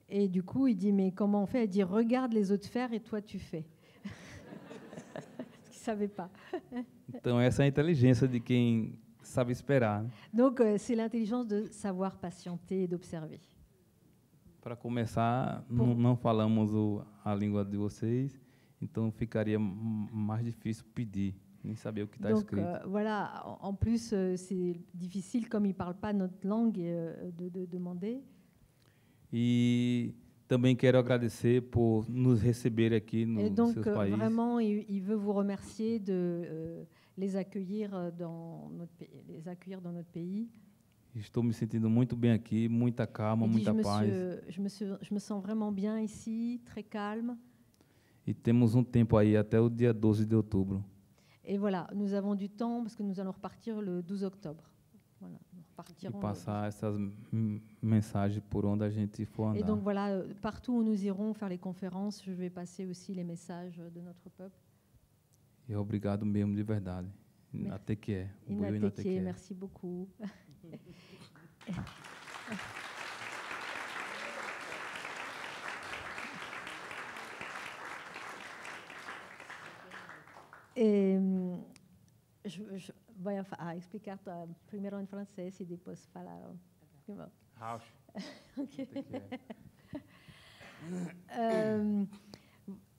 S1: Et du coup, il dit, mais comment on fait? Elle dit, regarde les autres faire et toi, tu fais. Parce qu'il ne savait pas.
S3: Então, essa é a inteligência de quem sabe esperar. Né?
S1: Donc, c'est l'intelligence de savoir patienter et d'observer.
S3: Para começar,
S1: Bom.
S3: não falamos a língua de vocês, então ficaria mais difícil pedir, nem saber o que está
S1: Donc,
S3: escrito.
S1: voilà, en plus, c'est difficile, comme il ne parle pas notre langue, de demander.
S3: E também quero agradecer por nos receber aqui
S1: Et
S3: nos
S1: donc,
S3: seus países.
S1: vraiment, il veut vous remercier de les accueillir dans notre pays.
S3: Estou me sentindo muito bem aqui, muita calma,
S1: Il dit,
S3: muita paz.
S1: je me sens vraiment bien ici, très calme.
S3: E temos tempo aí até o dia 12 de outubro.
S1: Et voilà, nous avons du temps parce que nous allons repartir le 12 octobre. Voilà, nous
S3: E
S1: repartirons
S3: passar essas mensagens por onde a gente for
S1: Et
S3: andar.
S1: donc voilà, partout où nous irons faire les conférences, je vais passer aussi les messages de notre peuple.
S3: E obrigado mesmo de verdade. Inatequie.
S1: Inatequie, merci beaucoup. Voy a explicar primero en francés y después falar. Okay.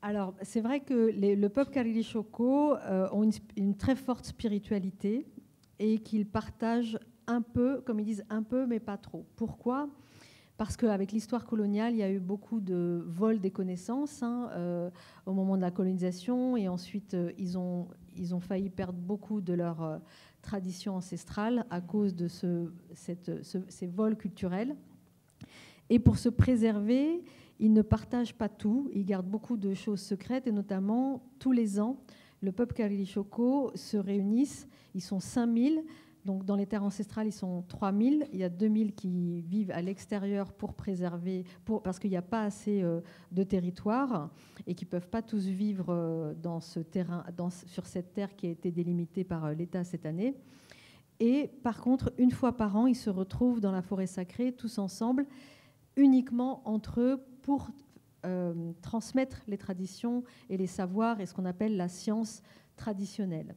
S1: Alors, c'est vrai que le peuple Karili Shoko ont une très forte spiritualité et qu'ils partagent un peu, comme ils disent, un peu, mais pas trop. Pourquoi ? Parce qu'avec l'histoire coloniale, il y a eu beaucoup de vols des connaissances au moment de la colonisation, et ensuite ils ont failli perdre beaucoup de leur tradition ancestrale à cause de ces vols culturels. Et pour se préserver, ils ne partagent pas tout, ils gardent beaucoup de choses secrètes, et notamment tous les ans, le peuple Karili Shoko se réunissent, ils sont 5000. Donc, dans les terres ancestrales, ils sont 3000. Il y a 2000 qui vivent à l'extérieur pour préserver, parce qu'il n'y a pas assez de territoire et qui ne peuvent pas tous vivre dans ce terrain, sur cette terre qui a été délimitée par l'État cette année. Et par contre, une fois par an, ils se retrouvent dans la forêt sacrée, tous ensemble, uniquement entre eux, pour transmettre les traditions et les savoirs et ce qu'on appelle la science traditionnelle.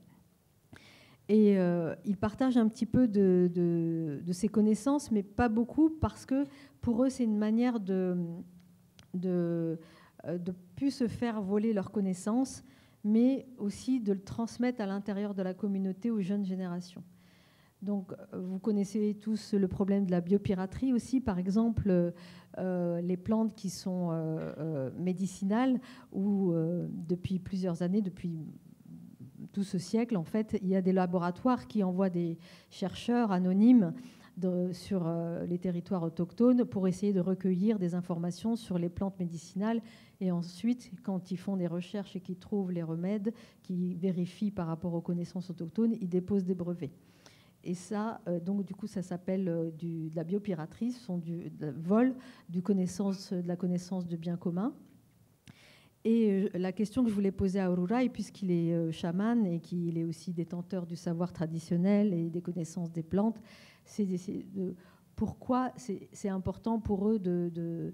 S1: Et ils partagent un petit peu de ces connaissances, mais pas beaucoup, parce que pour eux, c'est une manière de plus se faire voler leurs connaissances, mais aussi de le transmettre à l'intérieur de la communauté aux jeunes générations. Donc, vous connaissez tous le problème de la biopiraterie aussi, par exemple, les plantes qui sont médicinales, où depuis plusieurs années, depuis tout ce siècle, en fait, il y a des laboratoires qui envoient des chercheurs anonymes sur les territoires autochtones pour essayer de recueillir des informations sur les plantes médicinales. Et ensuite, quand ils font des recherches et qu'ils trouvent les remèdes, qu'ils vérifient par rapport aux connaissances autochtones, ils déposent des brevets. Et ça, donc du coup, ça s'appelle de la biopiraterie, ce sont du vol de la connaissance de biens communs. Et la question que je voulais poser à Arurai, puisqu'il est chaman et qu'il est aussi détenteur du savoir traditionnel et des connaissances des plantes, c'est de pourquoi c'est important pour eux de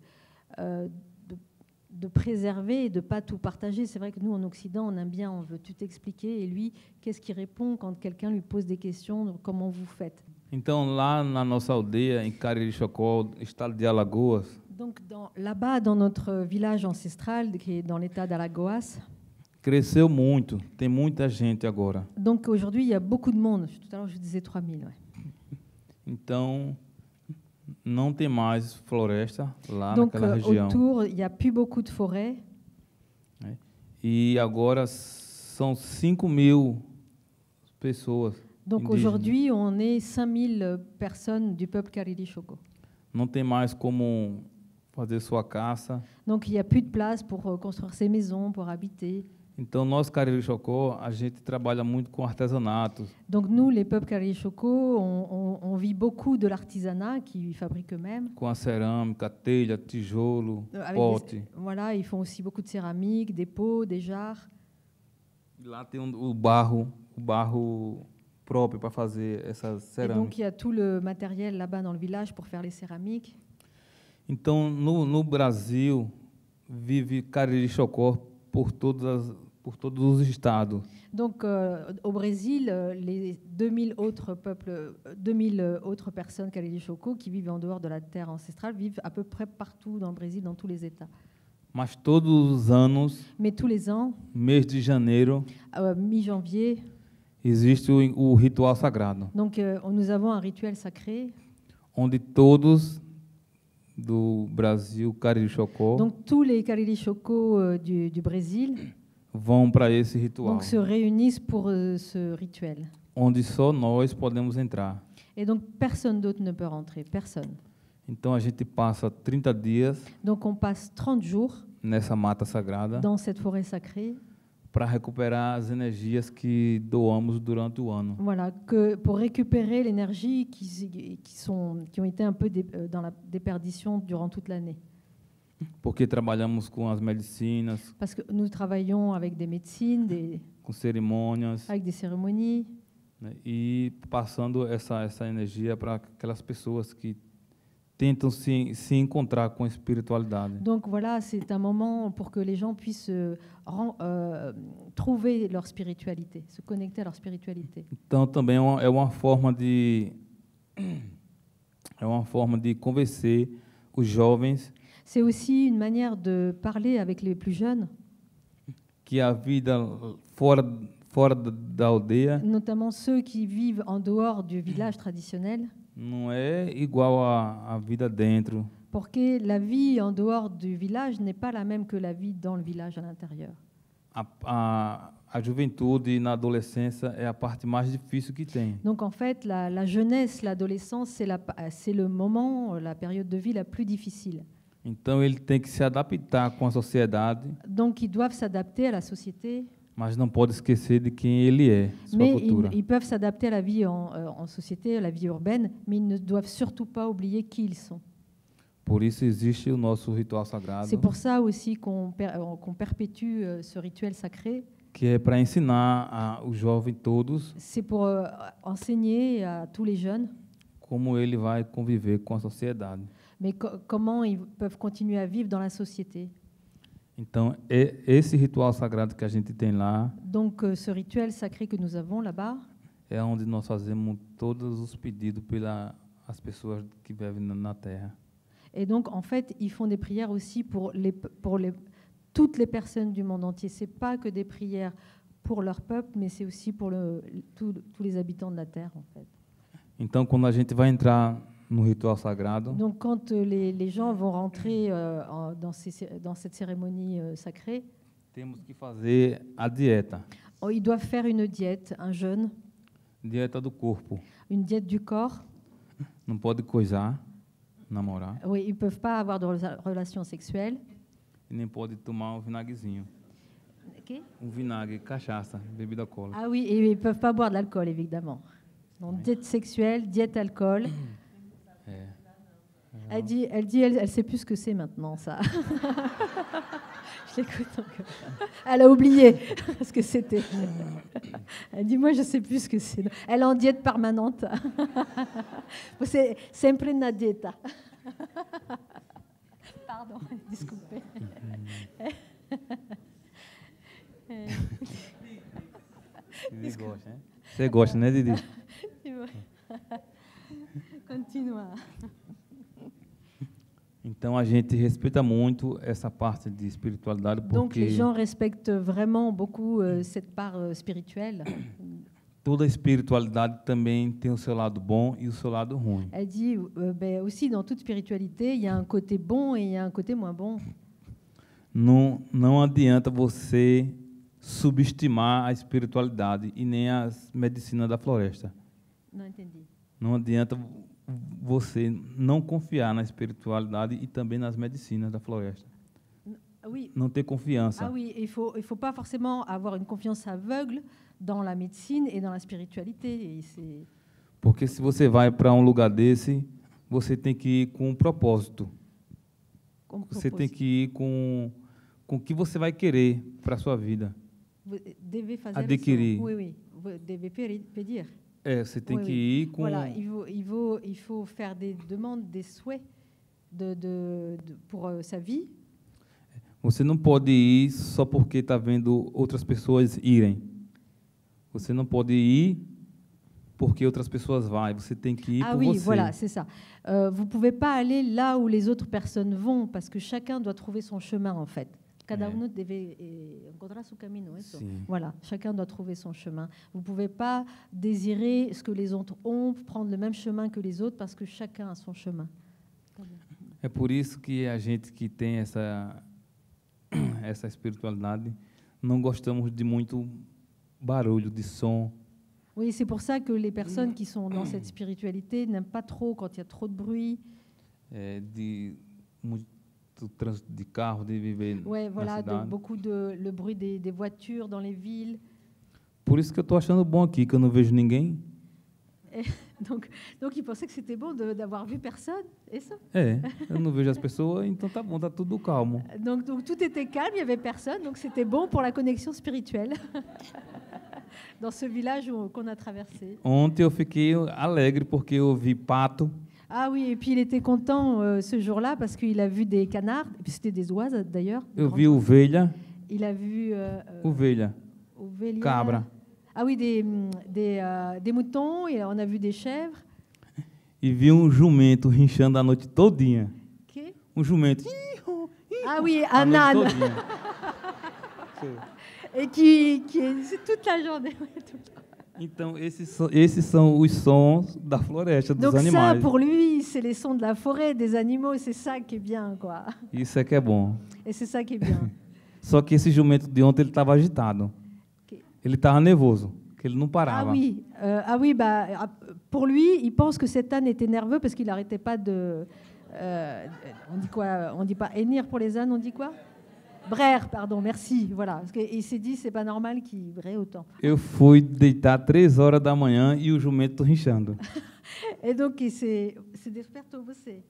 S1: préserver et de ne pas tout partager. C'est vrai que nous, en Occident, on aime bien, on veut tout expliquer. Et lui, qu'est-ce qu'il répond quand quelqu'un lui pose des questions, comment vous faites?
S3: Então, lá na nossa aldeia, em Karili Chocó, estado de Alagoas,
S1: Donc, là-bas, dans notre village ancestral, qui est dans l'état d'Alagoas,
S3: cresceu muito, tem muita gente agora.
S1: donc aujourd'hui, il y a beaucoup de monde. Tout à l'heure, je disais 3000. Ouais.
S3: Então, não tem mais floresta lá
S1: Donc,
S3: naquela região.
S1: autour, il n'y a plus beaucoup de forêts.
S3: E agora são 5.000 pessoas.
S1: Donc aujourd'hui, on est 5000 personnes du peuple Karili Shoko.
S3: Não tem mais como fazer sua casa.
S1: Donc il n'y a plus de place pour construire ses maisons, pour habiter.
S3: Então, nós, Karili Chocó, a gente trabalha muito com artesanato.
S1: Donc nous, les peuples Karili Shoko, on vit beaucoup de l'artisanat qu'ils fabriquent eux-mêmes.
S3: Com a cerâmica, telha, tijolo, pote.
S1: Voilà, ils font aussi beaucoup de céramique, des pots, des jarres.
S3: Lá tem o barro próprio para fazer essas
S1: Et donc
S3: cerâmicas.
S1: il y a tout le matériel là-bas dans le village pour faire les céramiques.
S3: Então, no Brasil, vive Karili Chocó por todos os estados.
S1: Donc au Brésil, les 2000 autres peuples, 2000 autres personnes Karili Shoko qui vivent en dehors de la terre ancestrale vivent à peu près partout dans le Brésil, dans tous les États.
S3: Mas todos os anos,
S1: Mais tous les ans,
S3: mês de janeiro,
S1: mi-janvier,
S3: existe o ritual sagrado,
S1: donc nous avons un rituel sacré.
S3: onde todos do Brasil, Karili Chocó,
S1: Donc tous les Karili Shoko du Brésil
S3: vão para esse ritual,
S1: donc, se réunissent pour ce rituel.
S3: onde só nós podemos entrar.
S1: Et donc personne d'autre ne peut rentrer, personne.
S3: Então a gente passa 30 dias
S1: Donc on passe 30 jours
S3: nessa mata sagrada
S1: dans cette forêt sacrée.
S3: para recuperar as energias que doamos durante o ano.
S1: Voilà, pour récupérer l'énergie qui ont été un peu dans la déperdition durant toute l'année.
S3: Porque trabalhamos com as medicinas,
S1: Parce que nous travaillons avec des médecines,
S3: com cerimônias,
S1: avec des cérémonies,
S3: né, e passando essa energia para aquelas pessoas que tentam se encontrar com a espiritualidade.
S1: Donc voilà, c'est un moment pour que les gens puissent trouver leur spiritualité, se connecter à leur spiritualité.
S3: Então também é uma forma de convencer os jovens
S1: C'est aussi une manière de parler avec les plus jeunes,
S3: que a vida fora da aldeia
S1: notamment ceux qui vivent en dehors du village traditionnel,
S3: não é igual à vida dentro.
S1: porque la vie en dehors du village n'est pas la même que la vie dans le village à l'intérieur.
S3: A juventude na adolescência é a parte mais difícil que tem.
S1: Donc en fait, la jeunesse, l'adolescence, c'est le moment, la période de vie la plus difficile.
S3: Então ele tem que se adaptar com a sociedade,
S1: Donc ils doivent s'adapter à la société,
S3: mas não pode esquecer de quem ele é, sua
S1: mais
S3: cultura.
S1: ils peuvent s'adapter à la vie en société, à la vie urbaine, mais ils ne doivent surtout pas oublier qui ils sont.
S3: Por isso existe o nosso ritual sagrado,
S1: C'est pour ça aussi qu'on perpétue ce rituel sacré.
S3: que é para ensinar os jovens todos
S1: C'est pour enseigner à tous les jeunes,
S3: como ele vai conviver com a sociedade.
S1: mais comment ils peuvent continuer à vivre dans la société.
S3: Então, esse ritual sagrado que a gente tem lá
S1: Donc ce rituel sacré que nous avons là-bas,
S3: é onde nós fazemos todos os pedidos pelas pessoas que vivem na Terra.
S1: et donc en fait, ils font des prières aussi pour toutes les personnes du monde entier. C'est pas que des prières pour leur peuple, mais c'est aussi pour tous les habitants de la terre, en fait.
S3: Então, quando a gente vai entrar no ritual sagrado,
S1: Donc quand les gens vont rentrer dans cette cérémonie sacrée,
S3: temos que fazer a dieta,
S1: ils doivent faire une diète, un jeûne,
S3: dieta do corpo.
S1: une diète du corps.
S3: Não pode coisar, namorar,
S1: Oui, ils peuvent pas avoir de relations sexuelles.
S3: e nem pode tomar um vinagrezinho. Um vinagre, cachaça, bebida alcoólica.
S1: Ah oui, et ils peuvent pas boire de l'alcool, évidemment. Donc diète sexuelle, diète alcool.
S3: É.
S1: Elle sait plus ce que c'est maintenant, ça. Je l'écoute encore. Elle a oublié ce que c'était. Elle dit, moi, je sais plus ce que c'est. Elle est en diète permanente. C'est sempre na dieta. Pardon, disculpe.
S3: Didi gosta, né? Você gosta, né, Didi?
S1: Continua.
S3: Então a gente respeita muito essa parte de espiritualidade
S1: Donc les
S3: porque
S1: gens respectent vraiment beaucoup cette part spirituelle.
S3: toda espiritualidade também tem o seu lado bom e o seu lado ruim.
S1: Elle dit aussi dans toute spiritualité, il y a un côté bon et il y a un côté moins bon.
S3: Não adianta você subestimar a espiritualidade e nem as medicinas da floresta.
S1: Non, entendi.
S3: Não adianta você não confiar na espiritualidade e também nas medicinas da floresta.
S1: Oui.
S3: Não ter confiança.
S1: Ah oui, il faut pas forcément avoir une confiance aveugle dans la médecine et dans la spiritualité. Et c'est
S3: Porque se você vai para um lugar desse, você tem que ir com um propósito.
S1: comme
S3: Você tem
S1: propose.
S3: que ir com o que você vai querer para a sua vida.
S1: Vous devez faire
S3: Adquirir.
S1: Oui, oui. Vous devez pédir.
S3: Você tem
S1: Oui,
S3: que
S1: oui.
S3: ir com...
S1: Voilà, il faut faire des demandes, des souhaits pour sa vie.
S3: Você não pode ir só porque está vendo outras pessoas irem. Você não pode ir porque outras pessoas vão. Você tem que ir
S1: Ah
S3: por
S1: oui,
S3: você.
S1: voilà, c'est ça. Vous ne pouvez pas aller là où les autres personnes vont, parce que chacun doit trouver son chemin, en fait. Cada
S3: Ouais.
S1: uno deve encontrar su camino, eso.
S3: Sim.
S1: Voilà, chacun doit trouver son chemin. Vous ne pouvez pas désirer ce que les autres ont, prendre le même chemin que les autres, parce que chacun a son chemin.
S3: É por isso que a gente que tem essa espiritualidade não gostamos de muito barulho, de som.
S1: Oui, c'est pour ça que les personnes qui sont dans cette spiritualité n'aiment pas trop quand il y a trop de bruit.
S3: De muito trânsito de carro, de viver
S1: Ouais,
S3: na
S1: voilà,
S3: cidade.
S1: beaucoup le bruit des voitures dans les villes.
S3: Por isso que eu estou achando bom aqui, que eu não vejo ninguém.
S1: Donc ils pensaient que c'était bon d'avoir vu personne, et ça.
S3: Eu não vejo as pessoas, então tá bom, tá tudo calmo.
S1: Donc tout était calme, il n'y avait personne, donc c'était bon pour la connexion spirituelle. dans ce village qu'on a traversé.
S3: Ontem eu fiquei alegre porque eu vi pato,
S1: Ah oui, et puis il était content ce jour-là parce qu'il a vu des canards, et puis c'était des oies d'ailleurs.
S3: eu vi ovelha,
S1: Il a vu
S3: ovelha,
S1: ovelha.
S3: cabra,
S1: Ah oui, des moutons, et on a vu des chèvres.
S3: e vi jumento rinchando a noite todinha.
S1: Ok.
S3: Jumento.
S1: Ah oui,
S3: A
S1: un
S3: noite
S1: âne.
S3: todinha.
S1: Et qui c'est toute la journée. Ouais, tout le temps.
S3: Então, esses são os sons da floresta, dos
S1: Donc ça,
S3: animais.
S1: pour lui, c'est les sons de la forêt, des animaux, c'est ça qui est bien, quoi.
S3: Isso é que é bom.
S1: Et c'est ça qui est bien.
S3: Só que esse jumento de ontem ele estava agitado.
S1: Ok.
S3: Ele estava nervoso, que ele não
S1: Ah
S3: parava.
S1: oui, bah, pour lui, il pense que cet âne était nerveux parce qu'il n'arrêtait pas de... on dit quoi? On dit pas hennir pour les ânes, on dit quoi? Braire, pardon, merci. Voilà. Parce qu'il s'est dit, c'est pas normal qu'il braie autant.
S3: Eu fui deitar 3 horas da manhã e o jumento rinchando.
S1: Et donc, c'est desperto você.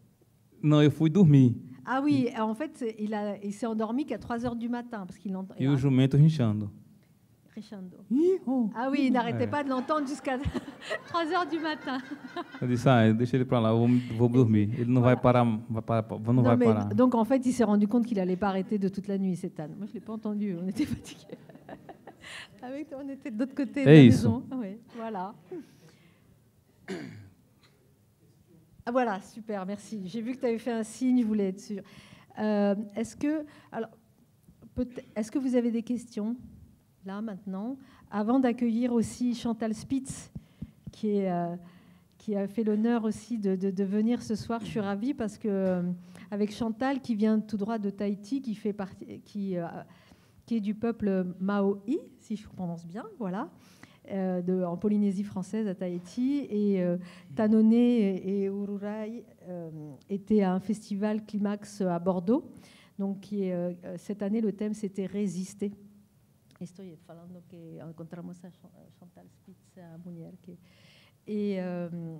S3: Não, eu fui dormir
S1: Ah oui, en fait, il s'est endormi qu'à 3 heures du matin parce qu'il entend.
S3: e o jumento rinchando.
S1: Crescendo.
S3: Ih-oh.
S1: Ah oui, il n'arrêtait
S3: É.
S1: pas de l'entendre jusqu'à 3 heures du matin.
S3: Eu disse, deixa ele para lá, vou dormir. Ele não vai parar, não
S1: Non,
S3: vai
S1: mais
S3: parar.
S1: donc en fait, il s'est rendu compte qu'il n'allait pas arrêter de toute la nuit, cet âne. Moi, je ne l'ai pas entendu, on était fatigués. Avec toi, on était de l'autre côté de la
S3: isso.
S1: maison. Ah oui, voilà. Ah voilà, super, merci. J'ai vu que tu avais fait un signe, je voulais être sûre. Est-ce que vous avez des questions, là, maintenant, avant d'accueillir aussi Chantal Spitz, qui a fait l'honneur aussi de venir ce soir. Je suis ravie parce que avec Chantal, qui vient tout droit de Tahiti, qui est du peuple Maoi, si je prononce bien, voilà, en Polynésie française à Tahiti, et Tanone et Ururai étaient à un festival Climax à Bordeaux. Donc, cette année, le thème c'était résister. Estoy falando que encontramos a Chantal Spitz, a mulher que... Et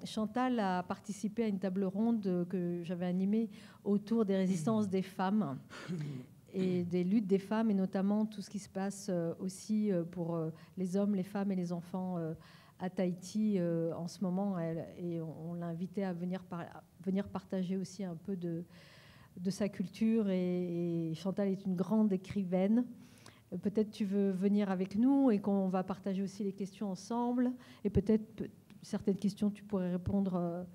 S1: Chantal a participé à une table ronde que j'avais animée autour des résistances des femmes et des luttes des femmes, et notamment tout ce qui se passe aussi pour les hommes, les femmes et les enfants à Tahiti en ce moment. Et on l'a invitée à venir partager aussi un peu de sa culture. Et Chantal est une grande écrivaine. Peut-être tu veux venir avec nous et qu'on va partager aussi les questions ensemble. Et peut-être certaines questions, tu pourrais répondre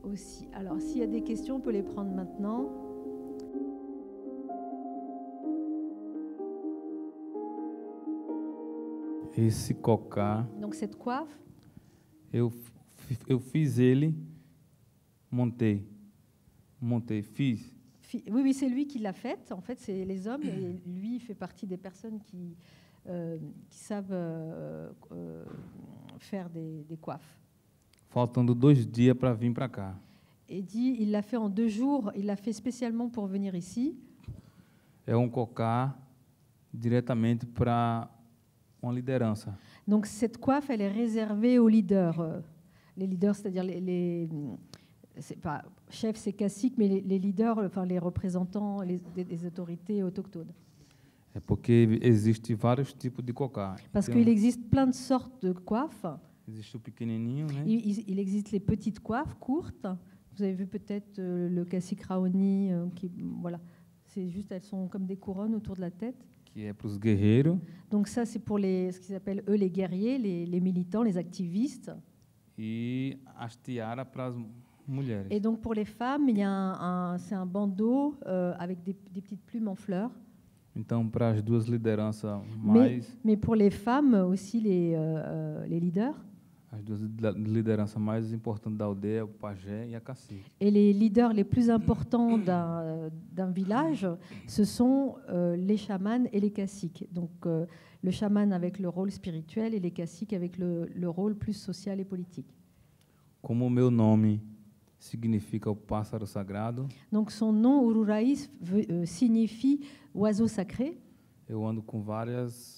S1: aussi. Alors, s'il y a des questions, on peut les prendre maintenant.
S3: Esse cocá,
S1: Donc, cette coiffe,
S3: eu fiz ele, montei, fiz.
S1: oui, c'est lui qui l'a faite. En fait, c'est les hommes, et lui, il fait partie des personnes qui savent faire des coiffes.
S3: Faltando 2 dias para vir para cá.
S1: Et dit, il l'a fait en 2 jours. Il l'a fait spécialement pour venir ici.
S3: É cocá diretamente para uma liderança.
S1: Donc cette coiffe, elle est réservée aux leaders. Les leaders, c'est-à-dire c'est pas chef, c'est cacique, mais les leaders, enfin les représentants des autorités autochtones.
S3: É porque existe vários tipos de cocá.
S1: Parce qu'il existe plein de sortes de coiffes.
S3: Existe o pequenininho, né?
S1: Il existe les petites coiffes courtes. Vous avez vu peut-être le cacique Raoni, qui, voilà, c'est juste, elles sont comme des couronnes autour de la tête.
S3: Que é para os guerreiros.
S1: Donc ça, c'est pour ce qu'ils appellent eux les guerriers, les militants, les activistes.
S3: E as tiaras para as mulheres.
S1: Et donc pour les femmes, il y a c'est un bandeau avec des petites plumes en fleurs.
S3: Então, para as duas lideranças
S1: Mais pour les femmes aussi, les leaders.
S3: As duas lideranças mais importantes da aldeia, o pajé e a cacique.
S1: Et les leaders les plus importants d'un village, ce sont les chamans et les caciques. Donc le chaman avec le rôle spirituel et les caciques avec le rôle plus social et politique.
S3: Como o meu nome significa o pássaro sagrado.
S1: Donc son nom Ururai signifie oiseau sacré.
S3: Eu ando com vários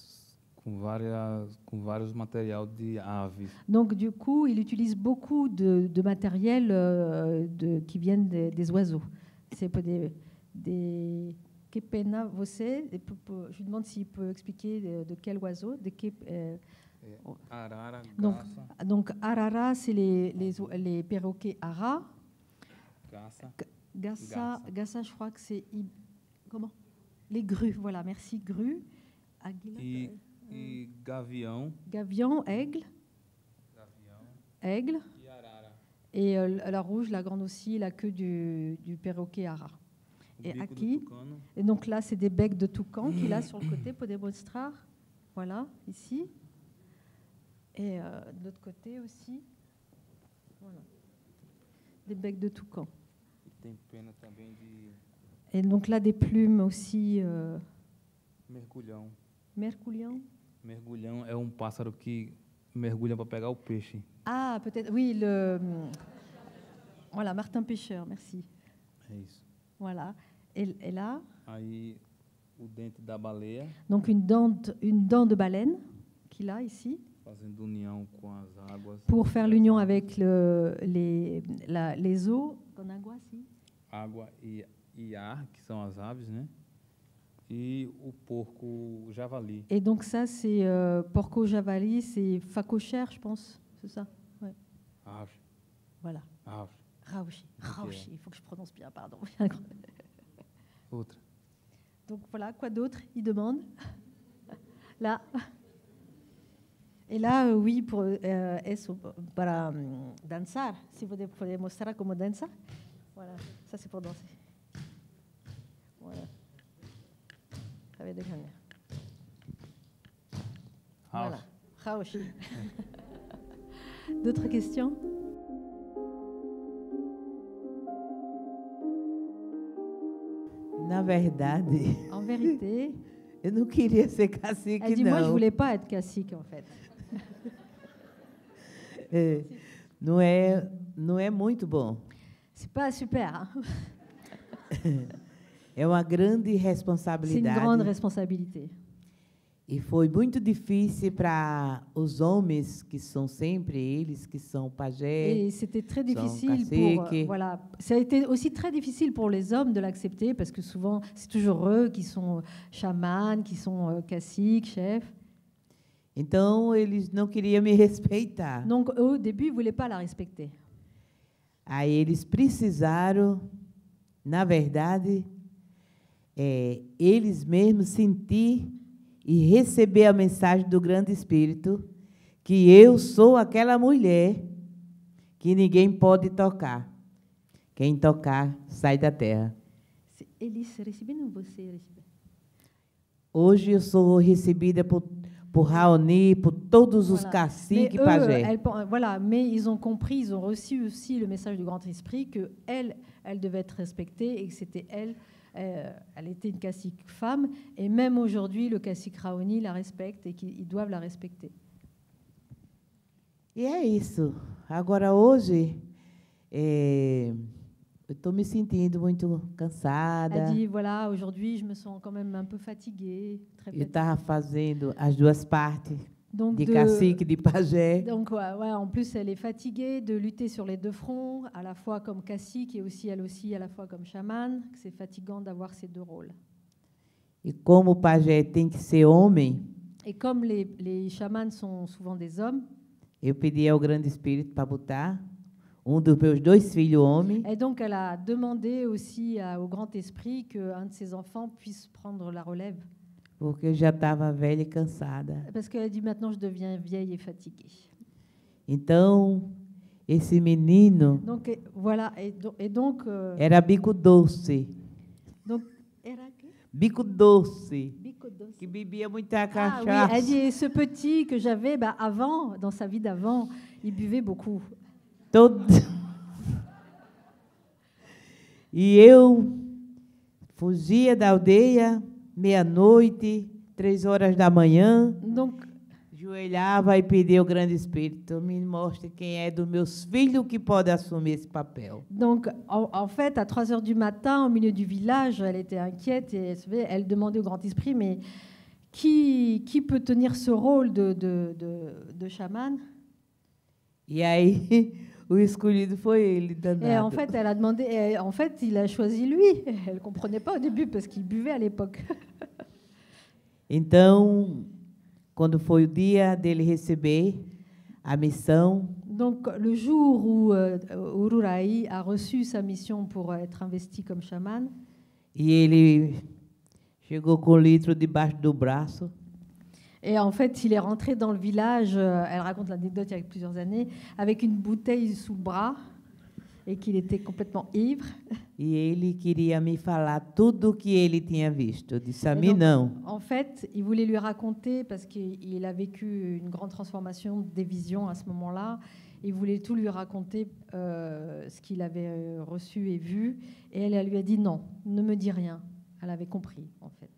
S3: material de aves.
S1: Donc du coup, il utilise beaucoup de matériel qui viennent des oiseaux. C'est des Que pena você? Je lui demande s'il peut expliquer de quel oiseau.
S3: Arara,
S1: Donc,
S3: garça,
S1: donc arara, c'est les perroquets ara.
S3: garça.
S1: Gassa, je crois que c'est comment? Les grues, voilà, merci, grues. Águila,
S3: E gavião.
S1: Gavion, aigle. Aigle.
S3: E arara.
S1: Et la rouge, la grande aussi, la queue du perroquet ara.
S3: O
S1: Et
S3: bico
S1: aqui,
S3: do tucano.
S1: et donc là, c'est des becs de toucan qu'il a sur le côté pour démontrer. Voilà, ici. Et de l'autre côté aussi. Voilà. Des becs de toucan.
S3: E tem pena também de
S1: Et donc là, des plumes aussi.
S3: mergulhão.
S1: Mergulhão.
S3: Mergulhão é pássaro que mergulha para pegar o peixe.
S1: Ah, peut-être, oui, voilà, Martin Pêcheur, merci.
S3: É isso.
S1: Voilà. Et là,
S3: Aí o dente da baleia,
S1: donc une dent de baleine qu'il a ici,
S3: fazendo união com as águas.
S1: pour faire l'union avec les eaux. Conagua, si.
S3: Água e ar, que são as aves, né? E o porco javali.
S1: Et donc ça, c'est porco javali, c'est facochère, je pense, c'est ça. Ouais.
S3: Ave,
S1: Voilà.
S3: ave.
S1: Rauchi.
S3: Ok.
S1: Rauchi, il faut que je prononce bien, pardon.
S3: Outra.
S1: Donc voilà, quoi d'autre? Il demande. Là. Et là, oui, pour eso, para danzar. Si vous pouvez mostrar comment danza. Voilà, ça c'est pour danser. Voilà. Avec des gagnes. Voilà. Rauchi. D'autres questions?
S2: Na verdade,
S1: En vérité,
S2: eu não queria ser cacique,
S1: elle dit, moi, je
S2: não.
S1: voulais pas être cacique, en fait.
S2: É, não é muito bom.
S1: C'est pas super, hein?
S2: É uma grande
S1: C'est une
S2: responsabilidade.
S1: grande responsabilité.
S2: E foi muito difícil para os homens, que são sempre eles, que são pajé.
S1: Et c'était très
S2: Son
S1: difficile pour...
S2: cacique.
S1: voilà. Ça a été aussi très difficile pour les hommes de l'accepter, parce que souvent, c'est toujours eux qui sont chamans, qui sont caciques, chefs.
S2: Então, eles não queriam me respeitar.
S1: Donc, eux, au début, ils ne voulaient pas la respecter.
S2: Aí eles precisaram, na verdade, eles mesmos sentir e receber a mensagem do Grande Espírito que eu sou aquela mulher que ninguém pode tocar. Quem tocar, sai da terra.
S1: C'est Élise recebendo ou você recebeu?
S2: Hoje eu sou recebida por Raoni, por todos os
S1: Voilà.
S2: caciques
S1: Mais eux,
S2: pajé.
S1: voilà, mais ils ont compris, ils ont reçu aussi le message du Grand Esprit que elle devait être respectée et que c'était elle était une cacique femme. Et même aujourd'hui, le cacique Raoni la respecte et qu'ils doivent la respecter.
S2: E é isso. Agora, hoje, eu estou me sentindo muito cansada.
S1: Elle dit, voilà, aujourd'hui, je me sens quand même un peu fatiguée. Très
S2: Eu
S1: fatiguée.
S2: estava fazendo as duas partes,
S1: Donc,
S2: de cacique e de pajé.
S1: donc ouais, en plus, elle est fatiguée de lutter sur les deux fronts, à la fois comme cacique et aussi, elle aussi, à la fois comme chamane. C'est fatigant d'avoir ces deux rôles.
S2: E como o pajé tem que ser homem,
S1: Et comme les chamans sont souvent des hommes,
S2: eu pedi ao Grande Espírito para botar dos meus 2 filhos homens,
S1: et donc elle a demandé aussi au Grand Esprit qu'un de ses enfants puisse prendre la relève.
S2: porque eu já estava velha e cansada.
S1: Parce qu'elle dit, maintenant, je deviens vieille et fatiguée.
S2: Então, esse menino
S1: Donc, voilà. Et donc,
S2: era bico doce.
S1: donc era que?
S2: Bico doce,
S1: Bico doce.
S2: que bebia muita
S1: Ah oui,
S2: cachaça.
S1: elle dit, ce petit que j'avais avant, dans sa vie d'avant, il buvait beaucoup.
S2: Todo... E eu fugia da aldeia, meia-noite, 3 horas da manhã,
S1: Donc,
S2: joelhava e pedia ao Grande Espírito, me mostre quem é dos meus filhos que pode assumir esse papel.
S1: donc en fait, à 3 heures du matin, au milieu du village, elle était inquiète et elle demandait au Grand Esprit, mais qui peut tenir ce rôle de chaman?
S2: E aí O escolhido foi ele,
S1: Et
S2: danado.
S1: en fait, elle a demandé. Et en fait, il a choisi lui. Elle ne comprenait pas au début parce qu'il buvait à l'époque.
S2: Então, quando foi o dia dele receber a missão,
S1: Donc, le jour où Ururai a reçu sa mission pour être investi comme chaman,
S2: e ele chegou com 1 litro debaixo do braço,
S1: et en fait, il est rentré dans le village, elle raconte l'anecdote il y a plusieurs années, avec une bouteille sous le bras, et qu'il était complètement ivre.
S2: e ele queria me falar tudo o que ele tinha visto. Eu disse, a
S1: Et
S2: mim
S1: donc,
S2: não.
S1: en fait, il voulait lui raconter, parce qu'il a vécu une grande transformation des visions à ce moment-là, il voulait tout lui raconter, ce qu'il avait reçu et vu, et elle lui a dit non, ne me dis rien. Elle avait compris, en fait.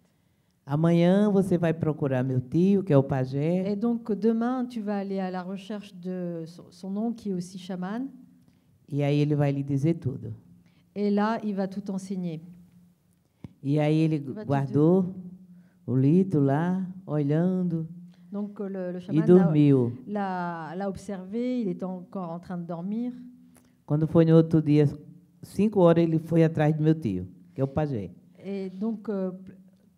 S2: Amanhã você vai procurar meu tio, que é o pajé,
S1: Et donc, demain, tu vas aller à la recherche de son oncle, qui est aussi chaman,
S2: e aí ele vai lhe dizer tudo.
S1: et là, il va tout enseigner.
S2: E aí ele
S1: Vai te
S2: guardou o litro lá, olhando,
S1: Donc, le
S2: e
S1: chaman
S2: dormiu.
S1: l'a observé, il était encore en train de dormir.
S2: Quando foi no outro dia, 5 horas, ele foi atrás do meu tio, que é o pajé.
S1: Et donc,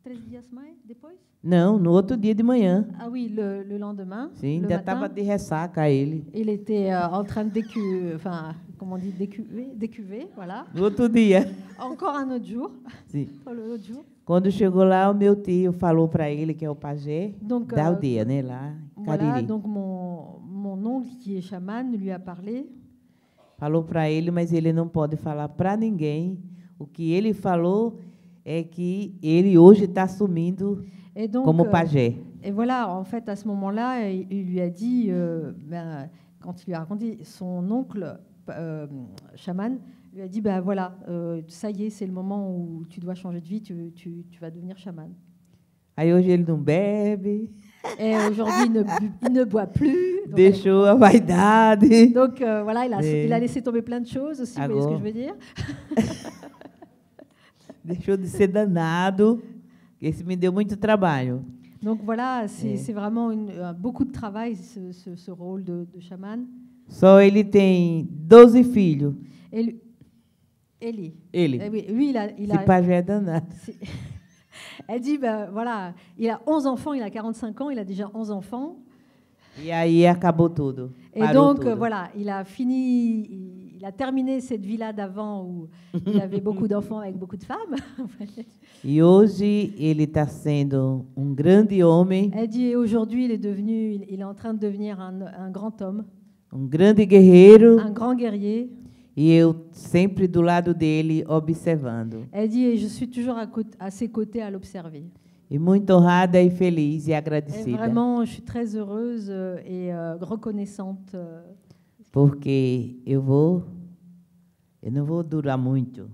S1: 13 dias mais, depois?
S2: Não, no outro dia de manhã.
S1: Ah oui, le lendemain,
S2: Sim,
S1: le
S2: ainda
S1: matin,
S2: estava de ressaca ele.
S1: il était en train de comment on dit, décuver, voilà.
S2: No outro dia.
S1: Encore un autre jour,
S2: Sim.
S1: l'autre jour.
S2: Quando chegou lá, o meu tio falou para ele, que é o pajé
S1: Donc,
S2: da aldeia, né, lá em
S1: Voilà,
S2: Cariri.
S1: donc mon oncle qui est chaman lui a parlé.
S2: Falou para ele, mas ele não pode falar para ninguém. O que ele falou é que ele hoje está assumindo
S1: Et donc,
S2: como pajé.
S1: et voilà, en fait, à ce moment-là, il lui a dit, quand il lui a raconté, son oncle chaman lui a dit, ben voilà, ça y est, c'est le moment où tu dois changer de vie, tu vas devenir chaman.
S2: Aí hoje ele não bebe,
S1: Et aujourd'hui, il ne boit plus. Donc,
S2: deixou a vaidade,
S1: donc, voilà,
S2: Et-
S1: il a laissé tomber plein de choses aussi, vous voyez ce que je veux dire?
S2: deixou de ser danado. Esse me deu muito trabalho.
S1: Donc voilà,
S2: Et-
S1: c'est vraiment beaucoup de travail, ce rôle de chaman.
S2: Só ele tem 12 filhos.
S1: Et Eli.
S2: Ele.
S1: Eh oui, lui,
S2: Esse pajé é danado.
S1: c'est- Elle dit, ben voilà, il a 11 enfants, il a 45 ans, il a déjà 11 enfants.
S2: E aí acabou tudo.
S1: Et
S2: Parou
S1: donc,
S2: tudo.
S1: voilà, il a terminé cette vie-là d'avant où il avait beaucoup d'enfants avec beaucoup de femmes.
S2: E hoje ele está sendo grande homem,
S1: Elle dit, et aujourd'hui, il est en train de devenir un grand homme,
S2: grande guerreiro,
S1: un grand guerrier.
S2: e eu sempre do lado dele observando.
S1: Elle dit, et je suis toujours à ses côtés à l'observer.
S2: E muito honrada e feliz e
S1: Et
S2: agradecida,
S1: vraiment, je suis très heureuse et reconnaissante.
S2: porque eu não vou durar muito.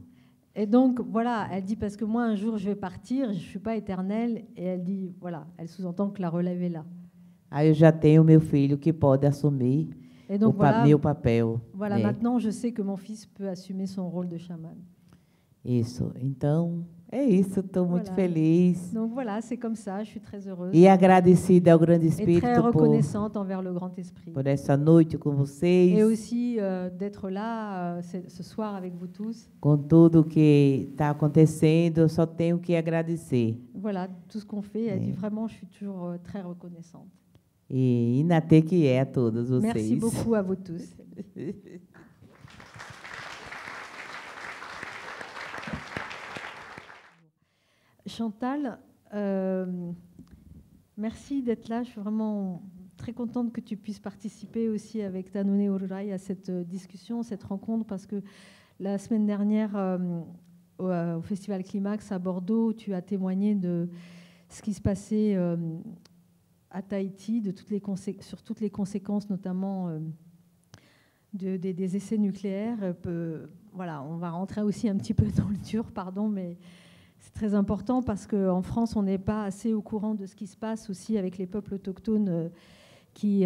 S1: Et donc, voilà, elle dit, parce que moi, un jour, je vais partir, je ne suis pas éternelle. Et elle dit, voilà, elle sous-entend que la relève est là.
S2: Aí eu já tenho meu filho que pode assumir
S1: Et donc,
S2: meu papel.
S1: voilà,
S2: né?
S1: maintenant, je sais que mon fils peut assumer son rôle de chaman.
S2: Isso. Então, é isso. Estou muito
S1: Voilà.
S2: feliz.
S1: Donc, voilà, c'est comme ça, je suis très heureuse.
S2: E agradecida ao Grande
S1: Et très
S2: Espírito
S1: reconnaissante envers le Grand Esprit.
S2: por essa noite com vocês.
S1: Et aussi d'être là ce soir avec vous tous.
S2: Com tudo que está acontecendo, eu só tenho que agradecer.
S1: Voilà, tout ce qu'on fait. Elle dit, vraiment, je suis toujours très reconnaissante.
S2: E Inatê que é a todos vocês.
S1: Merci beaucoup à vous tous. Chantal, merci d'être là. Je suis vraiment très contente que tu puisses participer aussi avec Tanone Ururai à cette discussion, cette rencontre, parce que la semaine dernière, au Festival Climax à Bordeaux, tu as témoigné de ce qui se passait à Tahiti, sur toutes les conséquences, notamment des essais nucléaires. Voilà, on va rentrer aussi un petit peu dans le dur, pardon, mais c'est très important parce qu'en France, on n'est pas assez au courant de ce qui se passe aussi avec les peuples autochtones qui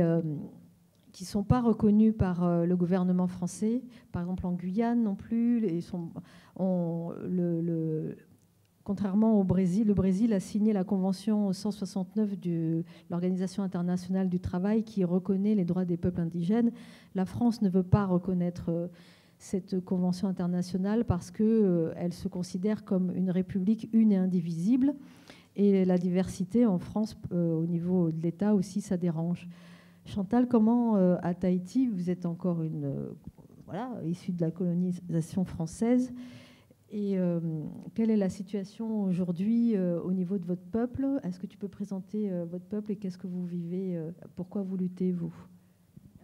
S1: sont pas reconnus par le gouvernement français. Par exemple, en Guyane non plus, contrairement au Brésil, le Brésil a signé la Convention 169 de l'Organisation internationale du travail qui reconnaît les droits des peuples indigènes. La France ne veut pas reconnaître cette convention internationale parce qu'elle se considère comme une république une et indivisible. Et la diversité en France, au niveau de l'État aussi, ça dérange. Chantal, comment à Tahiti, vous êtes encore issue de la colonisation française, et quelle est la situation aujourd'hui au niveau de votre peuple? Est-ce que tu peux présenter votre peuple et qu'est-ce que vous vivez? Pourquoi vous luttez, vous?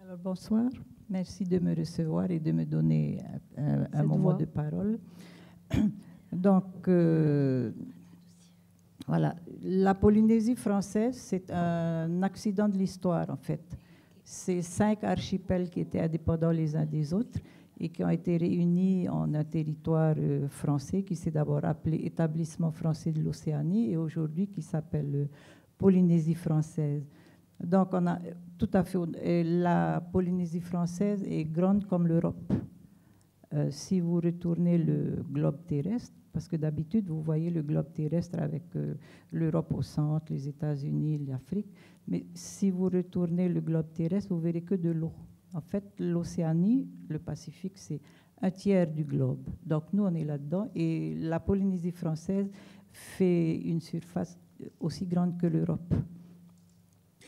S4: Alors, bonsoir. Merci de me recevoir et de me donner un moment de parole. Donc, voilà. La Polynésie française, c'est un accident de l'histoire, en fait. C'est 5 archipels qui étaient indépendants les uns des autres et qui ont été réunis en un territoire français qui s'est d'abord appelé Établissement français de l'Océanie et aujourd'hui qui s'appelle Polynésie française. Donc, on a tout à fait. La Polynésie française est grande comme l'Europe. Si vous retournez le globe terrestre, parce que d'habitude, vous voyez le globe terrestre avec l'Europe au centre, les États-Unis, l'Afrique. Mais si vous retournez le globe terrestre, vous verrez que de l'eau. En fait, l'Océanie, le Pacifique, c'est un tiers du globe. Donc, nous, on est là-dedans. Et la Polynésie française fait une surface aussi grande que l'Europe.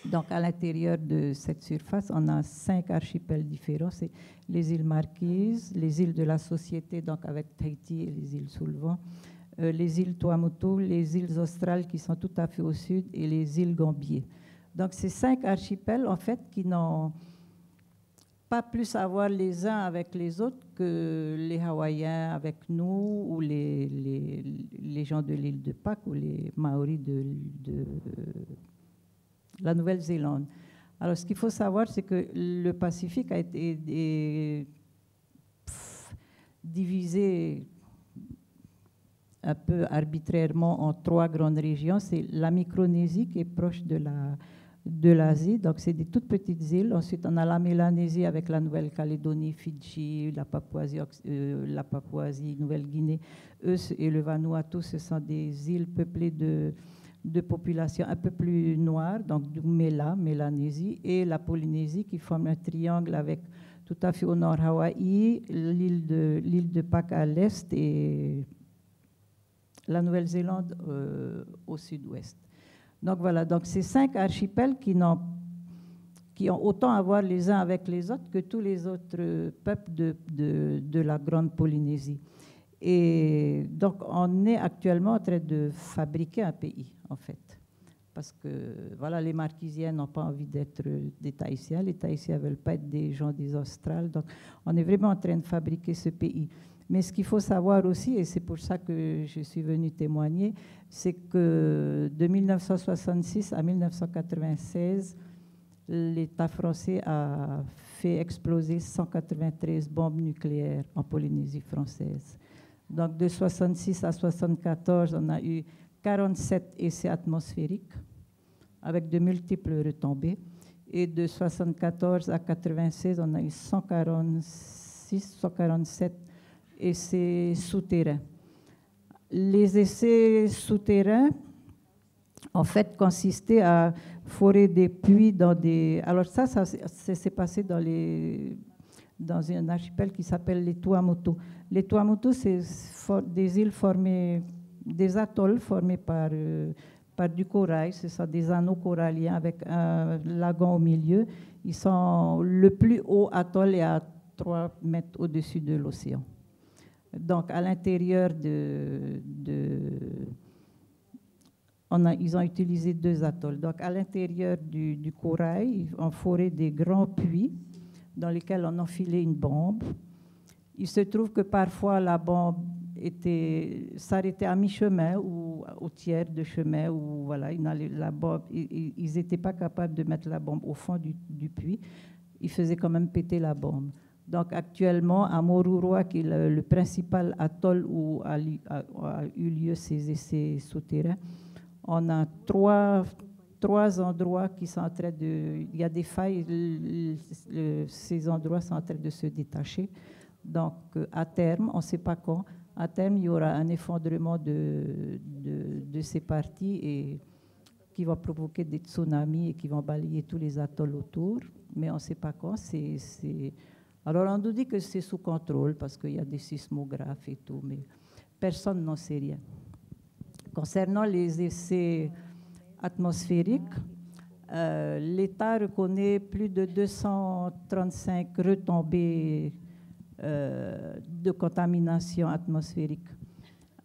S4: Donc, à l'intérieur de cette surface, on a 5 archipels différents. C'est les îles Marquises, les îles de la Société, donc avec Tahiti et les îles sous le vent, les îles Tuamotu, les îles Australes qui sont tout à fait au sud et les îles Gambier. Donc, ces 5 archipels, en fait, qui n'ont pas plus à voir les uns avec les autres que les Hawaïens avec nous ou les gens de l'île de Pâques ou les Maoris de la Nouvelle-Zélande. Alors, ce qu'il faut savoir, c'est que le Pacifique a été divisé un peu arbitrairement en 3 grandes régions. C'est la Micronésie qui est proche de l'Asie, donc c'est des toutes petites îles. Ensuite, on a la Mélanésie avec la Nouvelle-Calédonie, Fidji, la Papouasie, Nouvelle-Guinée. Eux et le Vanuatu, ce sont des îles peuplées de populations un peu plus noires, donc du Mélanésie, et la Polynésie qui forme un triangle avec tout à fait au nord Hawaï, l'île de Pâques à l'est et la Nouvelle-Zélande au sud-ouest. Donc voilà, donc ces 5 archipels qui ont autant à voir les uns avec les autres que tous les autres peuples de la Grande Polynésie. Et donc, on est actuellement en train de fabriquer un pays, en fait. Parce que, voilà, les Marquisiens n'ont pas envie d'être des Tahitiens. Les Tahitiens ne veulent pas être des gens des Australes. Donc, on est vraiment en train de fabriquer ce pays. Mais ce qu'il faut savoir aussi, et c'est pour ça que je suis venue témoigner, c'est que de 1966 à 1996, l'État français a fait exploser 193 bombes nucléaires en Polynésie française. Donc, de 66 à 74, on a eu 47 essais atmosphériques avec de multiples retombées. Et de 74 à 96, on a eu 147 essais souterrains. Les essais souterrains, en fait, consistaient à forer des puits dans des... Alors ça s'est passé dans un archipel qui s'appelle les Tuamotu. Les Tuamotu, c'est des îles formées, des atolls formés par du corail. Ce sont des anneaux coralliens avec un lagon au milieu. Ils sont le plus haut atoll est à 3 mètres au-dessus de l'océan. Donc, à l'intérieur ils ont utilisé 2 atolls. Donc, à l'intérieur du corail, ils ont foré des grands puits dans lesquels on enfilait une bombe. Il se trouve que parfois la bombe s'arrêtait à mi-chemin ou au tiers de chemin, ou voilà, ils n'étaient pas capables de mettre la bombe au fond du puits. Ils faisaient quand même péter la bombe. Donc actuellement, à Moruroa, qui est le principal atoll où a eu lieu ces essais souterrains, on a trois endroits qui sont en train de... Il y a des failles, ces endroits sont en train de se détacher. Donc, à terme, on ne sait pas quand, À terme, il y aura un effondrement de ces parties et qui va provoquer des tsunamis et qui vont balayer tous les atolls autour. Mais on ne sait pas quand. Alors, on nous dit que c'est sous contrôle parce qu'il y a des sismographes et tout, mais personne n'en sait rien. Concernant les essais atmosphériques, l'État reconnaît plus de 235 retombées de contamination atmosphérique.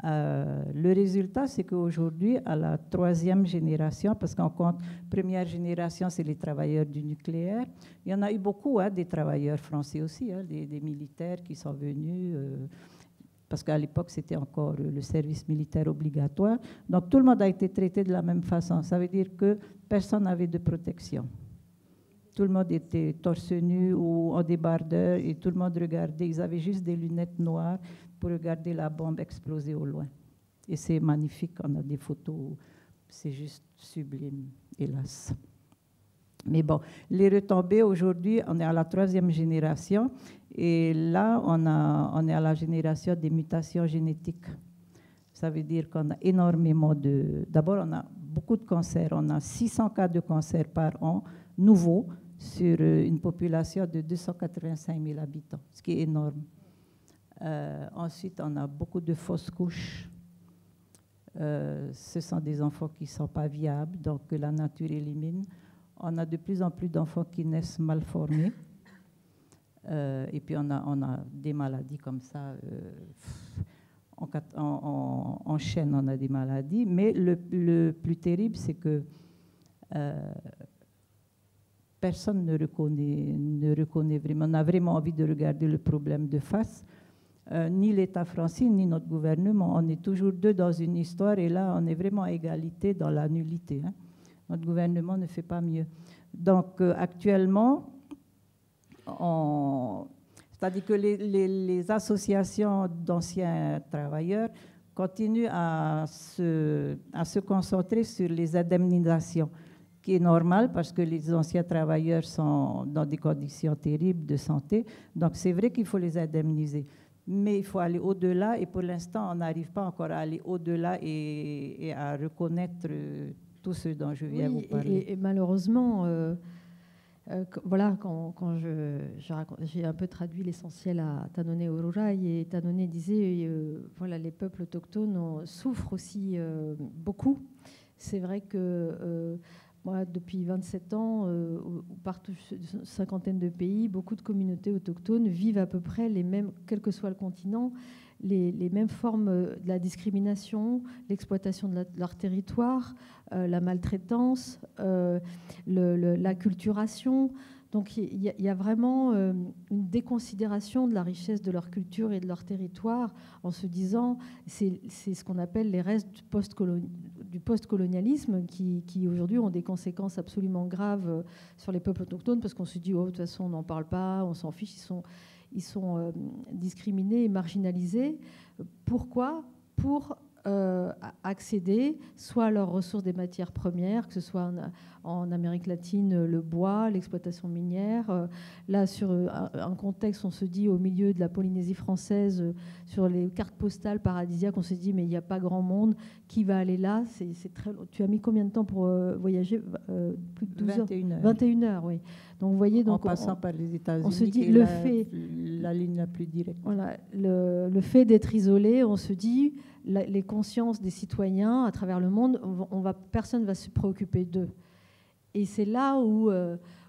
S4: Le résultat, c'est qu'aujourd'hui, à la 3e génération, parce qu'on compte première génération, c'est les travailleurs du nucléaire, il y en a eu beaucoup, des travailleurs français aussi, des militaires qui sont venus, parce qu'à l'époque, c'était encore le service militaire obligatoire. Donc, tout le monde a été traité de la même façon. Ça veut dire que personne n'avait de protection. Tout le monde était torse nu ou en débardeur et tout le monde regardait. Ils avaient juste des lunettes noires pour regarder la bombe exploser au loin. Et c'est magnifique, on a des photos, c'est juste sublime, hélas. Mais bon, les retombées, aujourd'hui, on est à la 3e génération et là, on est à la génération des mutations génétiques. Ça veut dire qu'on a énormément D'abord, on a beaucoup de cancers. On a 600 cas de cancer par an, nouveaux, sur une population de 285 000 habitants, ce qui est énorme. Ensuite, on a beaucoup de fausses couches. Ce sont des enfants qui ne sont pas viables, donc que la nature élimine. On a de plus en plus d'enfants qui naissent mal formés. Et puis, on a des maladies comme ça. En chaîne, on a des maladies. Mais le plus terrible, c'est que personne ne reconnaît vraiment. On a vraiment envie de regarder le problème de face. Ni l'État français, ni notre gouvernement. On est toujours deux dans une histoire et là, on est vraiment à égalité dans la nullité. Notre gouvernement ne fait pas mieux. Donc, actuellement, c'est-à-dire que les associations d'anciens travailleurs continuent à se concentrer sur les indemnisations, qui est normal parce que les anciens travailleurs sont dans des conditions terribles de santé. Donc, c'est vrai qu'il faut les indemniser. Mais il faut aller au-delà et pour l'instant, on n'arrive pas encore à aller au-delà et à reconnaître tout ce dont je viens vous parler.
S1: Et malheureusement, voilà, quand j'ai un peu traduit l'essentiel à Tanone Ororai, et Tanone disait, voilà, les peuples autochtones souffrent aussi beaucoup. C'est vrai que moi, depuis 27 ans, partout, une cinquantaine de pays, beaucoup de communautés autochtones vivent à peu près les mêmes, quel que soit le continent, les mêmes formes de la discrimination, l'exploitation de leur territoire, la maltraitance, l'acculturation. Donc il y a vraiment une déconsidération de la richesse de leur culture et de leur territoire en se disant, c'est ce qu'on appelle les restes du post-colonialisme qui aujourd'hui ont des conséquences absolument graves sur les peuples autochtones parce qu'on se dit, oh, de toute façon on n'en parle pas, on s'en fiche, ils sont discriminés et marginalisés. Pourquoi ? Pour accéder soit à leurs ressources des matières premières, que ce soit en Amérique latine, le bois, l'exploitation minière. Là, sur un contexte, on se dit au milieu de la Polynésie française, sur les cartes postales paradisiaques, on se dit mais il n'y a pas grand monde qui va aller là. C'est très. Tu as mis combien de temps pour voyager ? Plus de 12
S4: 21 heures.
S1: 21 heures, oui. Donc vous voyez, donc
S4: en passant par les États-Unis,
S1: on se dit
S4: la ligne la plus directe.
S1: Voilà, le fait d'être isolé, on se dit les consciences des citoyens à travers le monde, personne ne va se préoccuper d'eux. Et c'est là où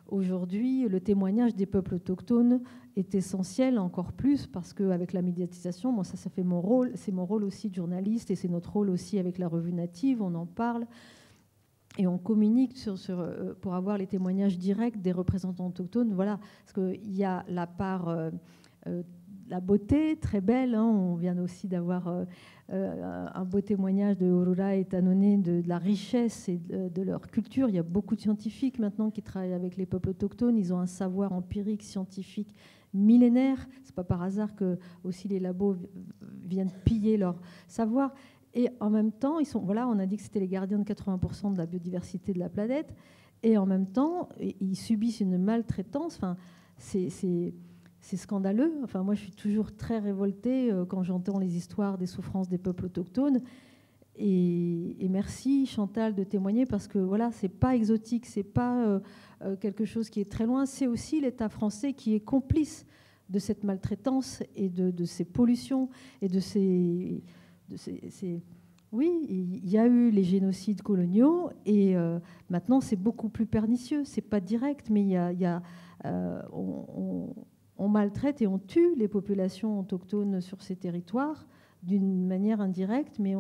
S1: aujourd'hui le témoignage des peuples autochtones est essentiel encore plus parce qu'avec la médiatisation, moi ça fait mon rôle, c'est mon rôle aussi de journaliste et c'est notre rôle aussi avec la revue Native, on en parle. Et on communique pour avoir les témoignages directs des représentants autochtones. Voilà, parce qu'il y a la part, la beauté très belle. On vient aussi d'avoir un beau témoignage de Ororai et Tanone de la richesse et de leur culture. Il y a beaucoup de scientifiques maintenant qui travaillent avec les peuples autochtones. Ils ont un savoir empirique, scientifique millénaire. C'est pas par hasard que aussi les labos viennent piller leur savoir. Et en même temps, on a dit que c'était les gardiens de 80% de la biodiversité de la planète. Et en même temps, ils subissent une maltraitance. Enfin, c'est c'est scandaleux. Enfin, moi, je suis toujours très révoltée quand j'entends les histoires des souffrances des peuples autochtones. Et merci, Chantal, de témoigner, parce que voilà, c'est pas exotique, c'est pas quelque chose qui est très loin. C'est aussi l'État français qui est complice de cette maltraitance et de ces pollutions et de ces oui, il y a eu les génocides coloniaux et maintenant c'est beaucoup plus pernicieux. C'est pas direct, mais on maltraite et on tue les populations autochtones sur ces territoires d'une manière indirecte, mais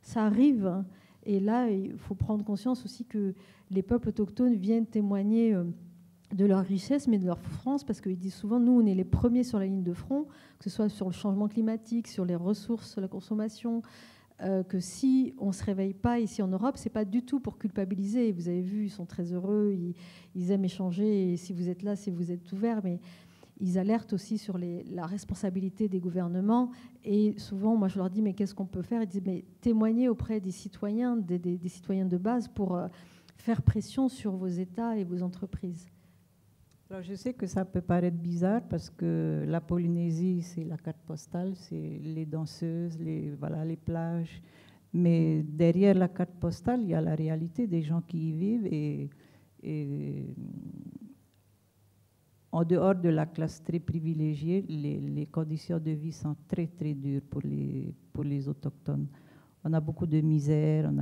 S1: ça arrive. Hein. Et là, il faut prendre conscience aussi que les peuples autochtones viennent témoigner de leur richesse, mais de leur souffrance, parce qu'ils disent souvent, nous, on est les premiers sur la ligne de front, que ce soit sur le changement climatique, sur les ressources, sur la consommation, que si on ne se réveille pas ici en Europe, c'est pas du tout pour culpabiliser. Vous avez vu, ils sont très heureux, ils aiment échanger, et si vous êtes là, si vous êtes ouverts, mais ils alertent aussi sur la responsabilité des gouvernements. Et souvent, moi, je leur dis, mais qu'est-ce qu'on peut faire? Ils disent, mais témoignez auprès des citoyens, des citoyens de base, pour faire pression sur vos États et vos entreprises.
S4: Alors, je sais que ça peut paraître bizarre parce que la Polynésie, c'est la carte postale, c'est les danseuses, les plages. Mais derrière la carte postale, il y a la réalité des gens qui y vivent. Et en dehors de la classe très privilégiée, les conditions de vie sont très, très dures pour les autochtones. On a beaucoup de misère,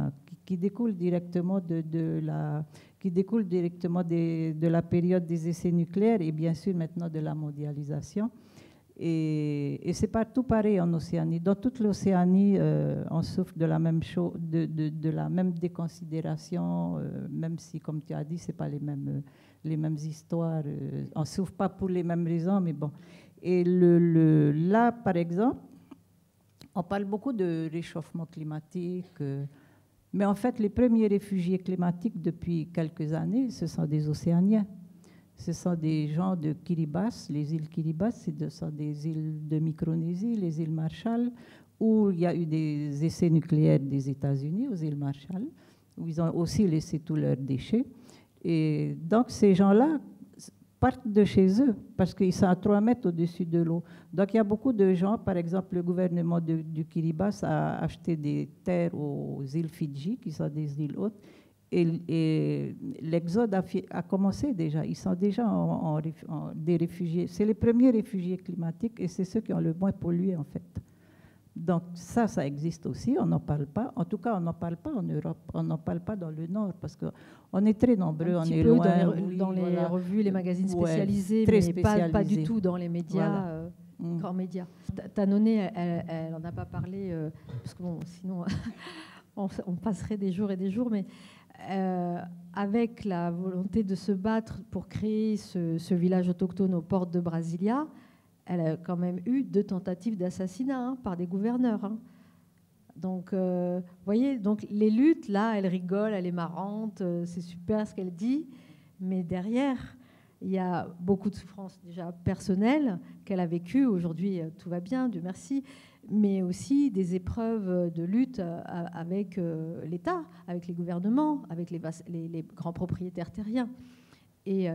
S4: qui découle directement de la période des essais nucléaires et bien sûr maintenant de la mondialisation. Et c'est partout pareil en Océanie. Dans toute l'Océanie, on souffre de la même chose, de la même déconsidération, même si, comme tu as dit, c'est pas les mêmes histoires. On ne souffre pas pour les mêmes raisons, mais bon. Et là, par exemple, on parle beaucoup de réchauffement climatique, mais en fait, les premiers réfugiés climatiques depuis quelques années, ce sont des Océaniens. Ce sont des gens de Kiribati, les îles Kiribati, ce sont des îles de Micronésie, les îles Marshall, où il y a eu des essais nucléaires des États-Unis, aux îles Marshall, où ils ont aussi laissé tous leurs déchets. Et donc, ces gens-là partent de chez eux parce qu'ils sont à 3 mètres au-dessus de l'eau. Donc, il y a beaucoup de gens, par exemple, le gouvernement du Kiribati a acheté des terres aux îles Fidji, qui sont des îles hautes, et l'exode a commencé déjà. Ils sont déjà des réfugiés. C'est les premiers réfugiés climatiques et c'est ceux qui ont le moins pollué, en fait. Donc ça existe aussi, on n'en parle pas. En tout cas, on n'en parle pas en Europe, on n'en parle pas dans le Nord, parce qu'on est très nombreux, on est loin.
S1: Dans les revues, les magazines spécialisés, mais spécialisés. Pas du tout dans les médias, grands médias. Tanoné, elle n'en a pas parlé, parce que bon, sinon on passerait des jours et des jours, mais avec la volonté de se battre pour créer ce village autochtone aux portes de Brasilia, elle a quand même eu 2 tentatives d'assassinat par des gouverneurs. Hein. Donc, vous voyez, donc les luttes, là, elle rigole, elle est marrante, c'est super ce qu'elle dit, mais derrière, il y a beaucoup de souffrances déjà personnelles qu'elle a vécues. Aujourd'hui, tout va bien, Dieu merci, mais aussi des épreuves de lutte avec l'État, avec les gouvernements, avec les grands propriétaires terriens. Et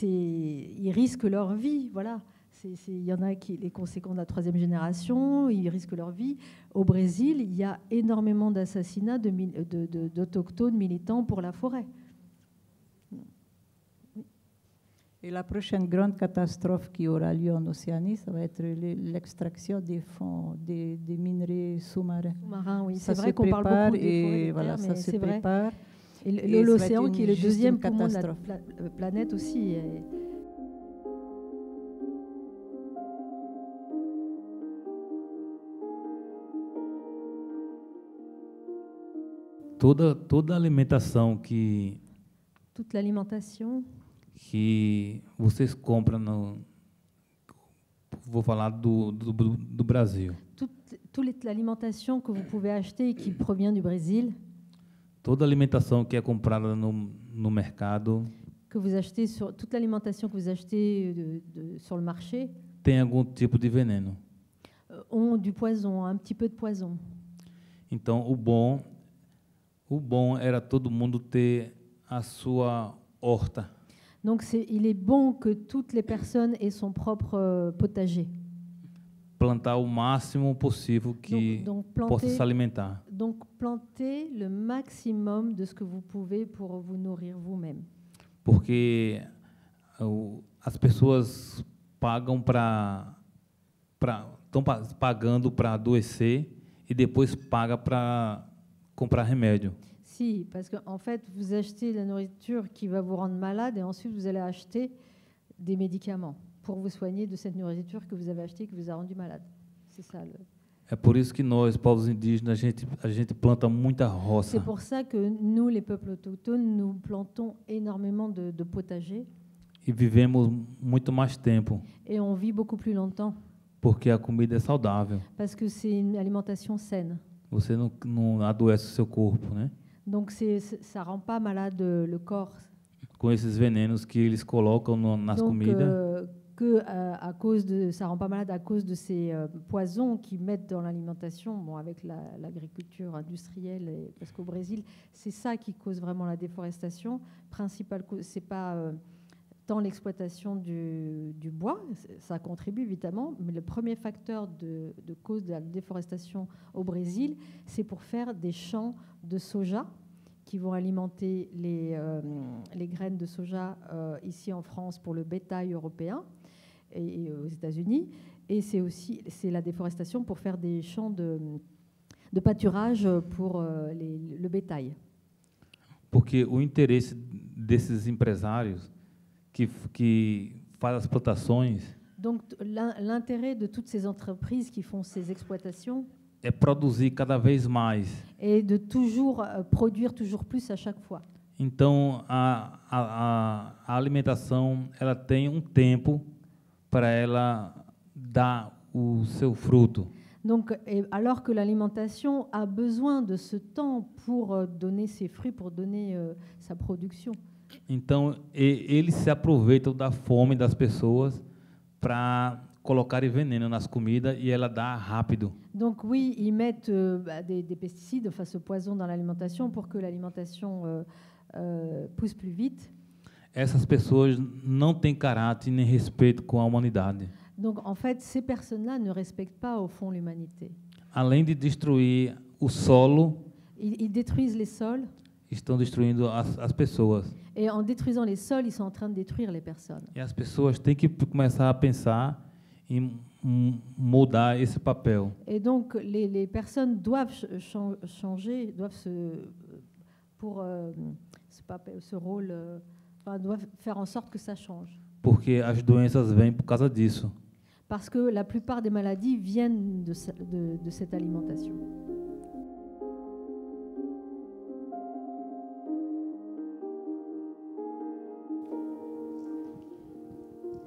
S1: ils risquent leur vie, voilà. Il y en a qui les conséquences de la 3e génération, ils risquent leur vie. Au Brésil, il y a énormément d'assassinats d'autochtones militants pour la forêt.
S4: Et la prochaine grande catastrophe qui aura lieu en Océanie, ça va être l'extraction des fonds, des minerais sous-marins.
S1: Sous-marins, oui. C'est vrai qu'on parle beaucoup des forêts,
S4: voilà, ça se prépare.
S1: Et l'océan, qui est le 2e poumon de la planète aussi.
S3: Toda alimentação
S1: toute l'alimentation
S3: que vocês compram vou falar do Brasil.
S1: Toute l'alimentation que vous pouvez acheter et qui provient du Brésil.
S3: Toda alimentação que é comprada no mercado.
S1: Que vous achetez toute l'alimentation que vous achetez sur le marché.
S3: Tem algum tipo de veneno.
S1: Ont du poison, un petit peu de poison.
S3: Então o bom era todo mundo ter a sua horta.
S1: Donc il est bon que toutes les personnes aient son propre potager.
S3: Plantar o máximo possível que
S1: Donc
S3: possa se alimentar.
S1: Donc plantez le maximum de ce que vous pouvez pour vous nourrir vous-même.
S3: Porque as pessoas pagam estão pagando para adoecer e depois paga para comprar remédio.
S1: Si, parce qu'en fait, vous achetez la nourriture qui va vous rendre malade et ensuite vous allez acheter des médicaments pour vous soigner de cette nourriture que vous avez achetée qui vous a rendu malade. C'est ça.
S3: É por isso que nós, povos indígenas, a gente planta muita roça.
S1: C'est pour ça que nous, les peuples autochtones, nous plantons énormément de potagers.
S3: E vivemos muito mais tempo.
S1: Et on vit beaucoup plus longtemps.
S3: Porque a comida é saudável.
S1: Parce que c'est une alimentation saine.
S3: Você não adoece o seu corpo, né?
S1: Donc ça rend pas malade le corps.
S3: Com esses venenos que eles colocam nas comidas.
S1: À cause de, ça rend pas malade à cause de ces poisons qu'ils mettent dans l'alimentation, bon, avec l'agriculture industrielle, parce qu'au Brésil, c'est ça qui cause vraiment la déforestation. Principale cause, c'est pas tant l'exploitation du bois, ça contribue évidemment, mais le premier facteur de cause de la déforestation au Brésil, c'est pour faire des champs de soja qui vont alimenter les graines de soja ici en France pour le bétail européen et aux États-Unis. Et c'est la déforestation pour faire des champs de pâturage pour le bétail.
S3: Porque o interesse desses empresários que fazem as plantações.
S1: Donc l'intérêt de toutes ces entreprises qui font ces exploitations
S3: É produzir cada vez mais.
S1: Et de toujours produire toujours plus à chaque fois.
S3: Então a alimentação ela tem tempo para ela dar o seu fruto.
S1: Donc alors que l'alimentation a besoin de ce temps pour donner ses fruits, pour donner sa production.
S3: Então eles se aproveitam da fome das pessoas para colocarem veneno nas comidas e ela dá rápido.
S1: Donc oui, ils mettent des pesticides, enfin ce poison dans l'alimentation pour que l'alimentation pousse plus vite.
S3: Essas pessoas não têm caráter nem respeito com a humanidade.
S1: Donc en fait, ces personnes-là ne respectent pas au fond l'humanité.
S3: Além de destruir o solo,
S1: ils détruisent les sols.
S3: Estão destruindo as pessoas.
S1: Et en détruisant les sols, ils sont en train de détruire les personnes.
S3: E as pessoas têm que começar a pensar em mudar esse papel.
S1: Et donc les personnes doivent changer, doivent ce rôle, doivent faire en sorte que ça change.
S3: Porque as doenças vêm por causa disso.
S1: Parce que la plupart des maladies viennent de cette alimentation.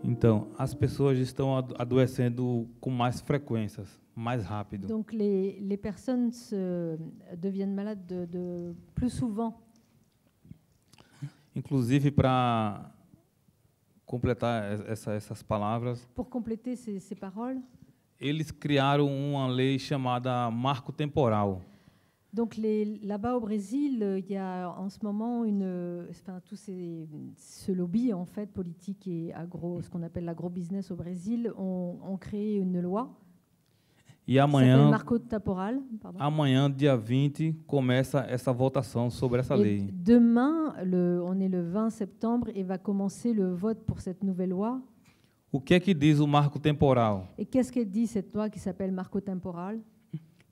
S3: Então, as pessoas estão adoecendo com mais frequências, mais rápido.
S1: Donc les personnes deviennent malades de plus souvent.
S3: Inclusive, para completar essas palavras,
S1: pour compléter ces paroles,
S3: eles criaram uma lei chamada Marco Temporal.
S1: Donc là-bas au Brésil, il y a en ce moment tout ce lobby en fait politique et ce qu'on appelle l'agro-business au Brésil, ont créé une loi.
S3: E amanhã,
S1: Marco Temporal,
S3: amanhã, dia 20, começa essa votação sobre essa lei.
S1: Demain, on est le 20 septembre et va commencer le vote pour cette nouvelle loi.
S3: O que é que diz o Marco Temporal?
S1: Et qu'est-ce qu'elle dit cette loi qui s'appelle Marco Temporal?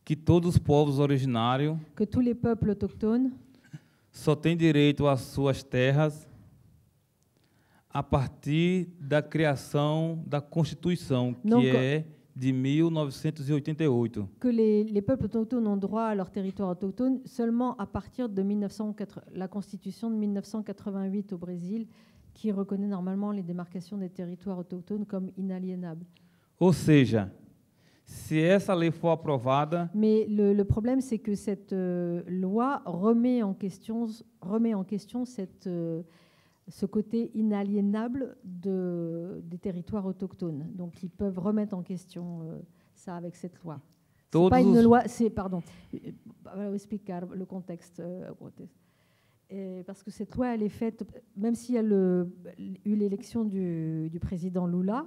S3: Que todos os povos originários,
S1: que tous les peuples autochtones,
S3: só têm direito às suas terras a partir da criação da Constituição, que é de 1988.
S1: Que les peuples autochtones ont droit à leur territoire autochtone seulement à partir de la Constitution de 1988 au Brésil, qui reconnaît normalement les démarcations des territoires autochtones comme inaliénables.
S3: Ou seja, se essa lei for aprovada,
S1: mais le problème c'est que cette loi remet en question ce côté inaliénable des territoires autochtones. Donc ils peuvent remettre en question ça avec cette loi. C'est pas une loi, c'est pardon, vou explicar le contexte. Et parce que cette loi, elle est faite, même s'il y a eu l'élection du président Lula,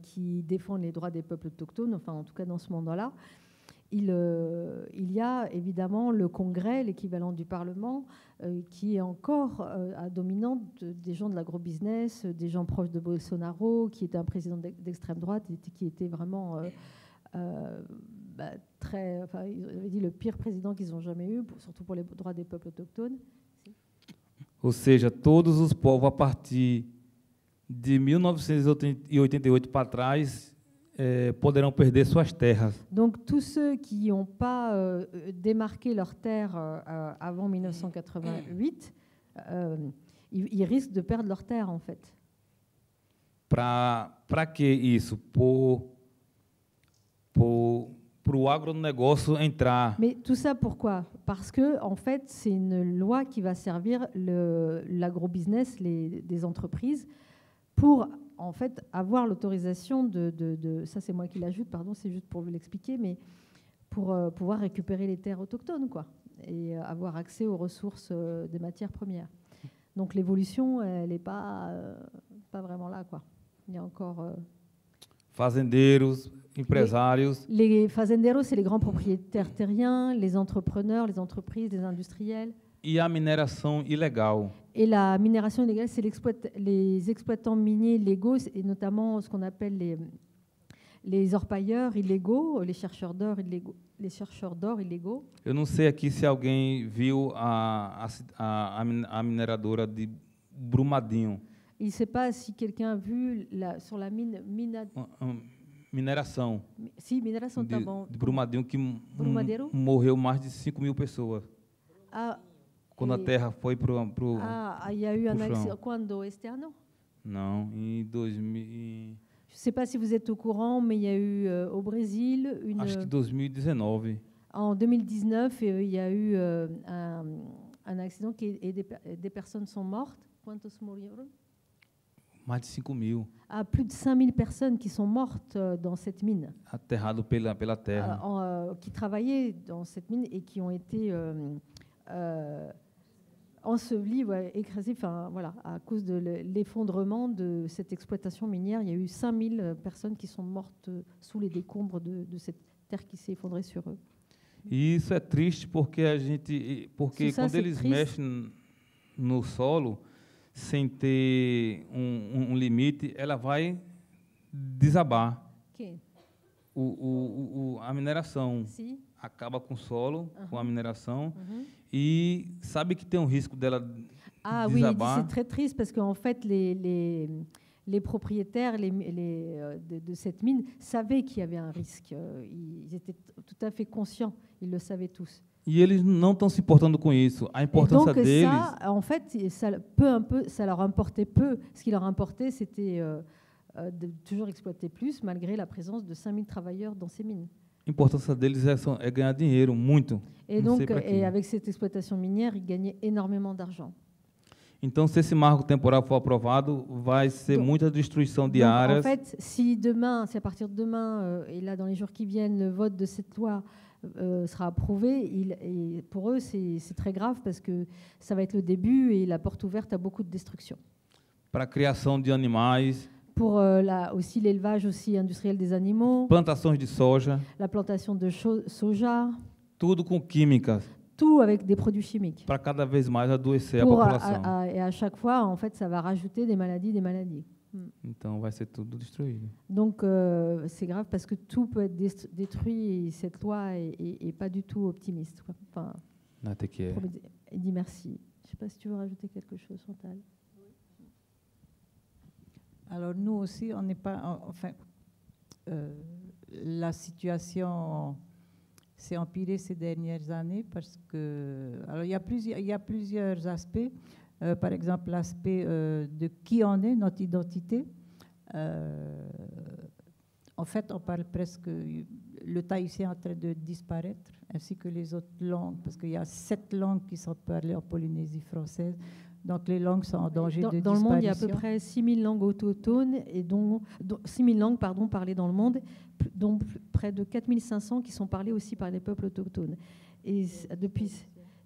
S1: qui défend les droits des peuples autochtones, enfin en tout cas dans ce mandat-là, il y a évidemment le Congrès, l'équivalent du Parlement, qui est encore à dominante des gens de l'agrobusiness, des gens proches de Bolsonaro, qui était un président d'extrême droite, qui était vraiment très... Enfin, ils avaient dit le pire président qu'ils ont jamais eu, surtout pour les droits des peuples autochtones.
S3: Ou seja, todos os povos, a partir de 1988 para trás, poderão perder suas terras.
S1: Donc tous ceux qui n'ont pas démarqué leurs terres avant 1988, ils risquent de perdre leurs terres en fait.
S3: Para que isso? Para o agronegócio entrar.
S1: Mais tout ça pourquoi? Parce que en fait c'est une loi qui va servir l'agrobusiness, des entreprises, pour en fait avoir l'autorisation de ça c'est moi qui l'ajoute, pardon, c'est juste pour vous l'expliquer, mais pour pouvoir récupérer les terres autochtones quoi, et avoir accès aux ressources des matières premières. Donc l'évolution elle n'est pas vraiment là quoi. Il y a encore
S3: Fazendeiros, empresários.
S1: Les fazenderos, c'est les grands propriétaires terriens, les entrepreneurs, les entreprises, les industriels.
S3: E a mineração ilegal.
S1: Et la minération illégale, c'est les exploitants miniers légaux, et notamment ce qu'on appelle les orpailleurs illégaux, les chercheurs d'or illégaux.
S3: Eu não sei aqui se alguém viu a mineradora de Brumadinho.
S1: Il ne sait pas si quelqu'un a vu sur la mine...
S3: Mineração.
S1: Si, mineração, tá bom.
S3: De Brumadinho, que
S1: morreu
S3: mais de 5.000 pessoas. Quando a terra foi para o
S1: il y a eu un accident. Quando? Este ano?
S3: Não, em 2000.
S1: Je ne sais pas si vous êtes au courant, mais il y a eu au Brésil une...
S3: Acho que 2019.
S1: En 2019, il y a eu un accident et des personnes sont mortes. Quantos morreram?
S3: Mais de 5.000.
S1: Plus de 5 000 personnes qui sont mortes dans cette mine.
S3: Aterrado pela terra.
S1: Qui travaillaient dans cette mine et qui ont été ensevelies, écrasées, voilà, à cause de l'effondrement de cette exploitation minière. Il y a eu 5 000 personnes qui sont mortes sous les décombres de cette terre qui s'est effondrée sur eux.
S3: E isso é triste porque quando eles mexem no solo sem ter limite, ela vai desabar. A mineração acaba com o solo, com a mineração, e sabe que tem risco dela desabar.
S1: Oui, c'est très triste parce qu'en fait les propriétaires de cette mine savaient qu'il y avait un risque. Ils étaient tout à fait conscients, ils le savaient tous.
S3: E eles não estão se importando com isso. A importância deles.
S1: Ça, en fait, ça leur importait peu. Ce qui leur importait, c'était de toujours exploiter plus, malgré la présence de 5 000 travailleurs dans ces mines.
S3: A importância deles é ganhar dinheiro, muito.
S1: Et donc, avec cette exploitation minière, ils gagnaient énormément d'argent.
S3: Então, se esse marco temporal for aprovado, vai ser muita destruição de áreas.
S1: En fait, si à partir de demain, et là dans les jours qui viennent, le vote de cette loi sera approuvé, et pour eux, c'est très grave parce que ça va être le début et la porte ouverte à beaucoup de destruction.
S3: Para a criação de animais.
S1: Pour aussi l'élevage aussi industriel des animaux.
S3: Plantações de soja.
S1: La plantation de soja.
S3: Tudo com químicas.
S1: Tout avec des produits chimiques.
S3: Para cada vez mais adoecer a população.
S1: Et à chaque fois, en fait, ça va rajouter des maladies.
S3: Então vai ser tudo destruído.
S1: Donc c'est grave parce que tout peut être détruit et cette loi est pas du tout optimiste. Enfin, il dit merci. Je ne sais pas si tu veux rajouter quelque chose, Chantal.
S4: Alors nous aussi, on n'est pas... Enfin, la situation s'est empirée ces dernières années parce que... Alors il y a plusieurs aspects. Par exemple, l'aspect de qui on est, notre identité. En fait, on parle presque... Le tahitien est en train de disparaître, ainsi que les autres langues, parce qu'il y a 7 langues qui sont parlées en Polynésie française. Donc les langues sont en danger de disparition.
S1: Dans le monde, il y a à peu près 6 000 langues autochtones, et 6 000 langues parlées dans le monde, dont près de 4 500 qui sont parlées aussi par les peuples autochtones. Et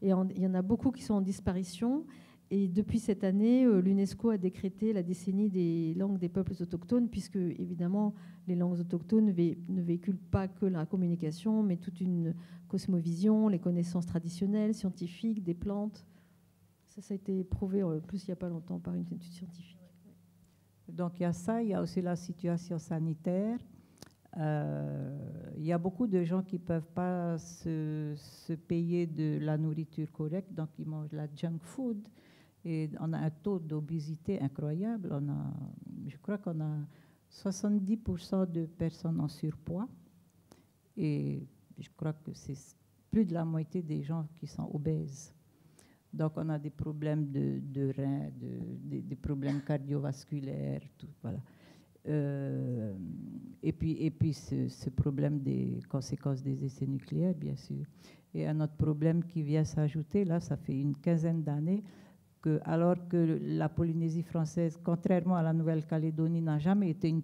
S1: Et il y en a beaucoup qui sont en disparition. Et depuis cette année, l'UNESCO a décrété la décennie des langues des peuples autochtones, puisque évidemment, les langues autochtones ne véhiculent pas que la communication, mais toute une cosmovision, les connaissances traditionnelles, scientifiques, des plantes. Ça a été prouvé en plus il n'y a pas longtemps par une étude scientifique.
S4: Donc il y a ça, il y a aussi la situation sanitaire. Il y a beaucoup de gens qui ne peuvent pas se payer de la nourriture correcte, donc ils mangent la junk food. Et on a un taux d'obésité incroyable. Je crois qu'on a 70% de personnes en surpoids. Et je crois que c'est plus de la moitié des gens qui sont obèses. Donc on a des problèmes de reins, des problèmes cardiovasculaires, tout, voilà. Et puis ce problème des conséquences des essais nucléaires, bien sûr. Et un autre problème qui vient s'ajouter, là, ça fait une quinzaine d'années, alors que la Polynésie française, contrairement à la Nouvelle-Calédonie, n'a jamais été une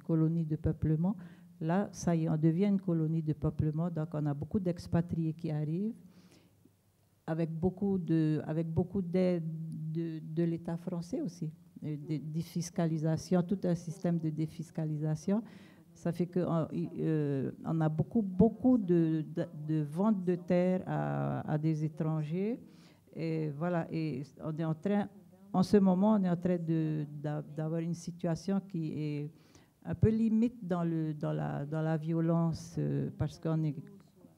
S4: colonie de peuplement, là, ça y est, on devient une colonie de peuplement. Donc on a beaucoup d'expatriés qui arrivent, avec beaucoup d'aide de l'État français aussi, de défiscalisation, tout un système de défiscalisation. Ça fait qu'on a beaucoup de ventes de terres à des étrangers. Et voilà, et on est en ce moment, on est en train d'avoir une situation qui est un peu limite dans la violence, parce qu'on est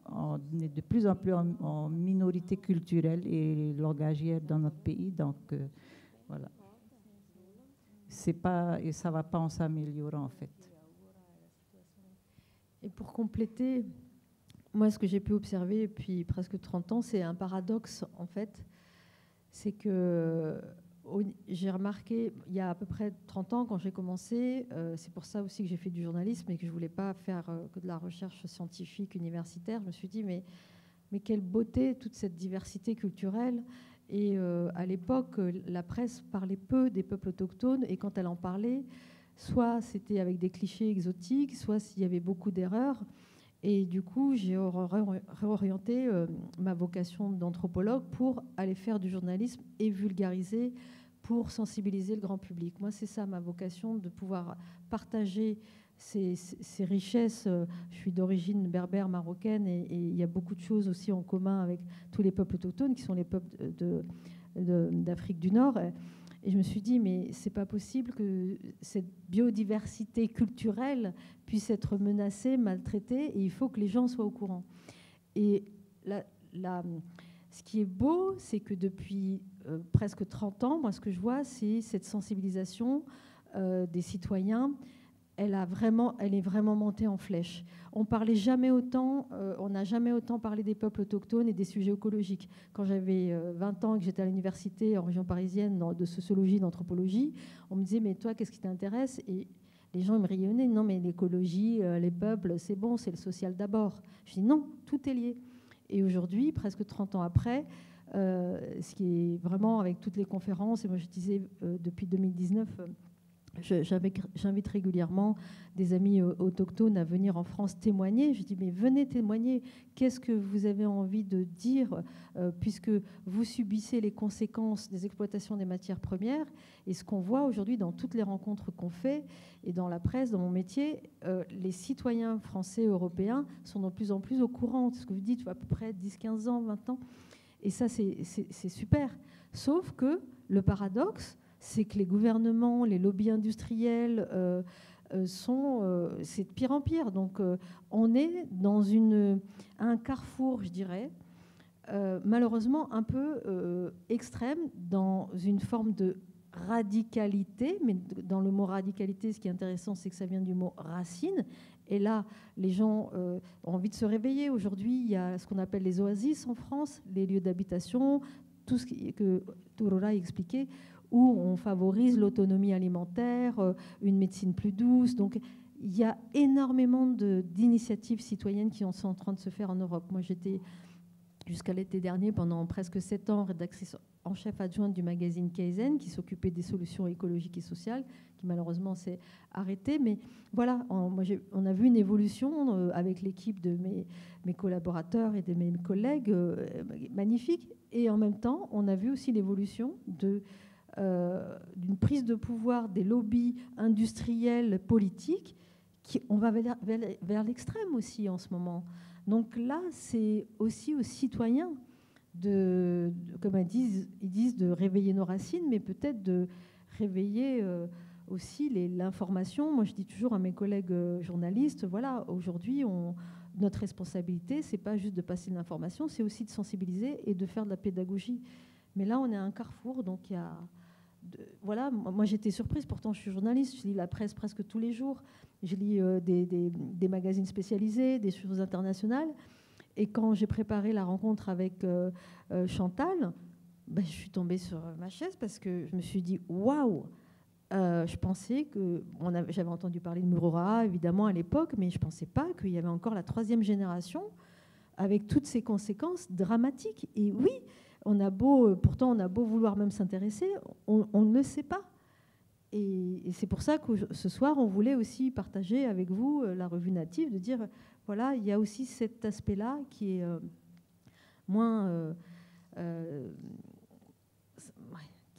S4: de plus en plus en minorité culturelle et langagière dans notre pays. Donc, voilà. Et ça ne va pas en s'améliorant, en fait.
S1: Et pour compléter, moi, ce que j'ai pu observer depuis presque 30 ans, c'est un paradoxe, en fait. C'est que j'ai remarqué, il y a à peu près 30 ans, quand j'ai commencé, c'est pour ça aussi que j'ai fait du journalisme et que je ne voulais pas faire que de la recherche scientifique universitaire. Je me suis dit, mais quelle beauté, toute cette diversité culturelle. Et à l'époque, la presse parlait peu des peuples autochtones, et quand elle en parlait, soit c'était avec des clichés exotiques, soit s'il y avait beaucoup d'erreurs. Et du coup, j'ai réorienté ma vocation d'anthropologue pour aller faire du journalisme et vulgariser pour sensibiliser le grand public. Moi, c'est ça ma vocation, de pouvoir partager ces richesses. Je suis d'origine berbère marocaine, et il y a beaucoup de choses aussi en commun avec tous les peuples autochtones, qui sont les peuples d'Afrique du Nord. Et je me suis dit, mais c'est pas possible que cette biodiversité culturelle puisse être menacée, maltraitée, et il faut que les gens soient au courant. Et ce qui est beau, c'est que depuis presque 30 ans, moi, ce que je vois, c'est cette sensibilisation des citoyens. Elle est vraiment montée en flèche. On n'a jamais autant parlé des peuples autochtones et des sujets écologiques. Quand j'avais 20 ans et que j'étais à l'université en région parisienne de sociologie, d'anthropologie, on me disait, mais toi, qu'est-ce qui t'intéresse? Et les gens me rayonnaient, non, mais l'écologie, les peuples, c'est bon, c'est le social d'abord. Je dis, non, tout est lié. Et aujourd'hui, presque 30 ans après, ce qui est vraiment avec toutes les conférences, et moi je disais depuis 2019, j'invite régulièrement des amis autochtones à venir en France témoigner. Je dis, mais venez témoigner. Qu'est-ce que vous avez envie de dire, puisque vous subissez les conséquences des exploitations des matières premières. Et ce qu'on voit aujourd'hui dans toutes les rencontres qu'on fait, et dans la presse, dans mon métier, les citoyens français, européens sont de plus en plus au courant de ce que vous dites, à peu près 10, 15 ans, 20 ans. Et ça, c'est super. Sauf que le paradoxe, c'est que les gouvernements, les lobbies industriels c'est de pire en pire. Donc on est dans un carrefour, je dirais, malheureusement un peu extrême, dans une forme de radicalité. Mais dans le mot radicalité, ce qui est intéressant, c'est que ça vient du mot racine. Et là, les gens ont envie de se réveiller. Aujourd'hui, il y a ce qu'on appelle les oasis en France, les lieux d'habitation, tout ce que Tourouraï expliquait, où on favorise l'autonomie alimentaire, une médecine plus douce. Donc, il y a énormément d'initiatives citoyennes qui sont en train de se faire en Europe. Moi, j'étais jusqu'à l'été dernier, pendant presque 7 ans, rédactrice en chef adjointe du magazine Kaizen, qui s'occupait des solutions écologiques et sociales, qui malheureusement s'est arrêtée. Mais voilà, on a vu une évolution avec l'équipe de mes collaborateurs et de mes collègues magnifique. Et en même temps, on a vu aussi l'évolution d'une prise de pouvoir des lobbies industriels, politiques, on va vers l'extrême aussi en ce moment. Donc là, c'est aussi aux citoyens comme ils disent, de réveiller nos racines, mais peut-être de réveiller aussi l'information. Moi, je dis toujours à mes collègues journalistes, voilà, aujourd'hui, notre responsabilité, c'est pas juste de passer de l'information, c'est aussi de sensibiliser et de faire de la pédagogie. Mais là, on est à un carrefour, donc il y a... Voilà, moi j'étais surprise, pourtant je suis journaliste, je lis la presse presque tous les jours, je lis des magazines spécialisés, des choses internationales, et quand j'ai préparé la rencontre avec Chantal, je suis tombée sur ma chaise parce que je me suis dit waouh, je pensais que j'avais entendu parler de Murora évidemment à l'époque, mais je ne pensais pas qu'il y avait encore la 3e génération avec toutes ces conséquences dramatiques. Et oui, pourtant on a beau vouloir même s'intéresser, on ne le sait pas. Et c'est pour ça que ce soir, on voulait aussi partager avec vous la revue Native, de dire, voilà, il y a aussi cet aspect-là qui est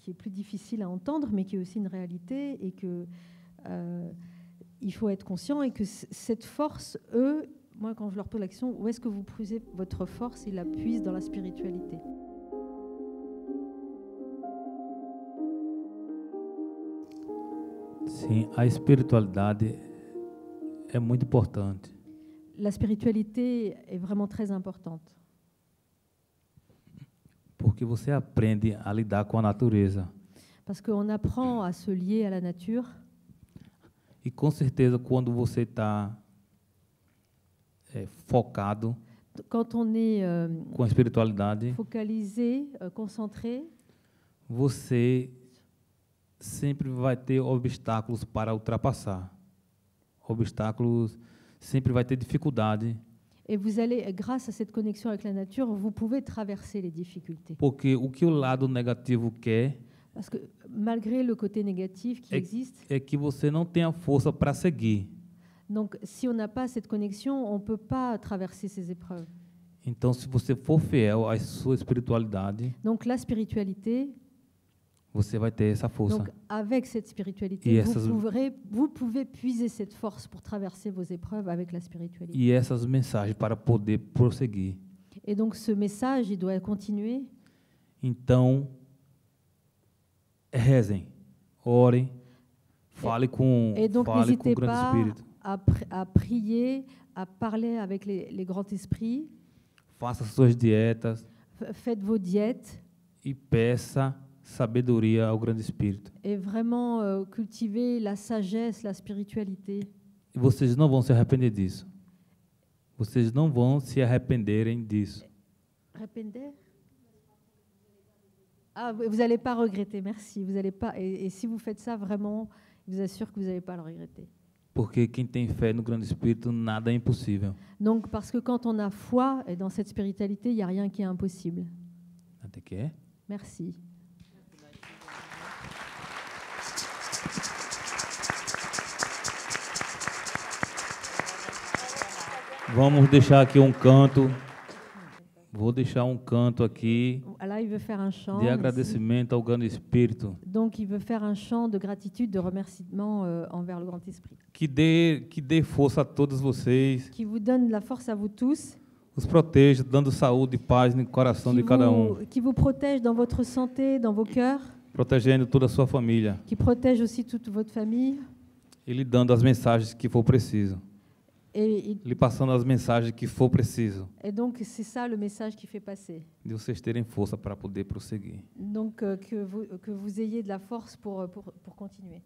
S1: qui est plus difficile à entendre, mais qui est aussi une réalité, et que il faut être conscient, et que cette force, moi, quand je leur pose la question, où est-ce que vous puisez votre force, ils la puisent dans la spiritualité.
S3: Sim, a espiritualidade é muito importante.
S1: La spiritualité est vraiment très importante.
S3: Porque você aprende a lidar com a natureza.
S1: Parce qu'on apprend à se lier à la nature.
S3: E com certeza, quando você está focado
S1: quand on est
S3: com a espiritualidade,
S1: focalisé, concentré,
S3: você sempre vai ter obstáculos para ultrapassar. Obstáculos, sempre vai ter dificuldade.
S1: Et vous allez, grâce à cette connexion avec la nature, vous pouvez traverser les difficultés.
S3: Porque o que o lado negativo quer,
S1: parce que malgré le côté négatif qui existe,
S3: é que você não tenha força para seguir.
S1: Donc, si on n'a pas cette connexion, on ne peut pas traverser ces épreuves.
S3: Então, se você for fiel à sua espiritualidade,
S1: donc la spiritualité,
S3: você vai ter essa força.
S1: Donc, avec cette spiritualité, vous pouvez puiser cette force pour traverser vos épreuves avec la spiritualité.
S3: E essas mensagens para poder prosseguir.
S1: Et donc, ce message, il doit continuer.
S3: Então, rezem, orem, fale com o Grande Espírito.
S1: À prier, à parler avec les grands esprits.
S3: Faça suas dietas.
S1: Faites vos diètes.
S3: E peça sabedoria ao Grande Espírito.
S1: Et vraiment cultiver la sagesse, la spiritualité.
S3: E vocês não vão se arrepender disso. Vocês não vão se arrependerem disso.
S1: Arrepender? Ah, vous n'allez pas regretter, merci. Vous allez pas, et si vous faites ça, vraiment, je vous assure que vous n'allez pas le regretter.
S3: Porque quem tem fé no Grande Espírito, nada é impossível.
S1: Donc, parce que quand on a foi et dans cette spiritualité, il n'y a rien qui est impossible.
S3: Até que é?
S1: Merci.
S3: Vamos deixar aqui um canto. Vou deixar um canto aqui
S1: Là, il veut faire un chant
S3: de agradecimento ao Grande Espírito.
S1: Donc, il veut faire un chant de gratitude, de remerciement envers le Grand Esprit.
S3: Que dê força a todos vocês.
S1: Qui vous donne la force à vous tous.
S3: Os proteja, dando saúde e paz no coração de cada
S1: Qui vous protège dans votre santé, dans vos cœurs.
S3: Protegendo toda a sua família.
S1: Qui protège aussi toute votre famille.
S3: E lhe dando as mensagens que for preciso. Lhe passando as mensagens que for preciso.
S1: Et donc c'est ça le message qui fait passer.
S3: De vocês terem força para poder prosseguir.
S1: Donc que vous ayez de la force pour continuer.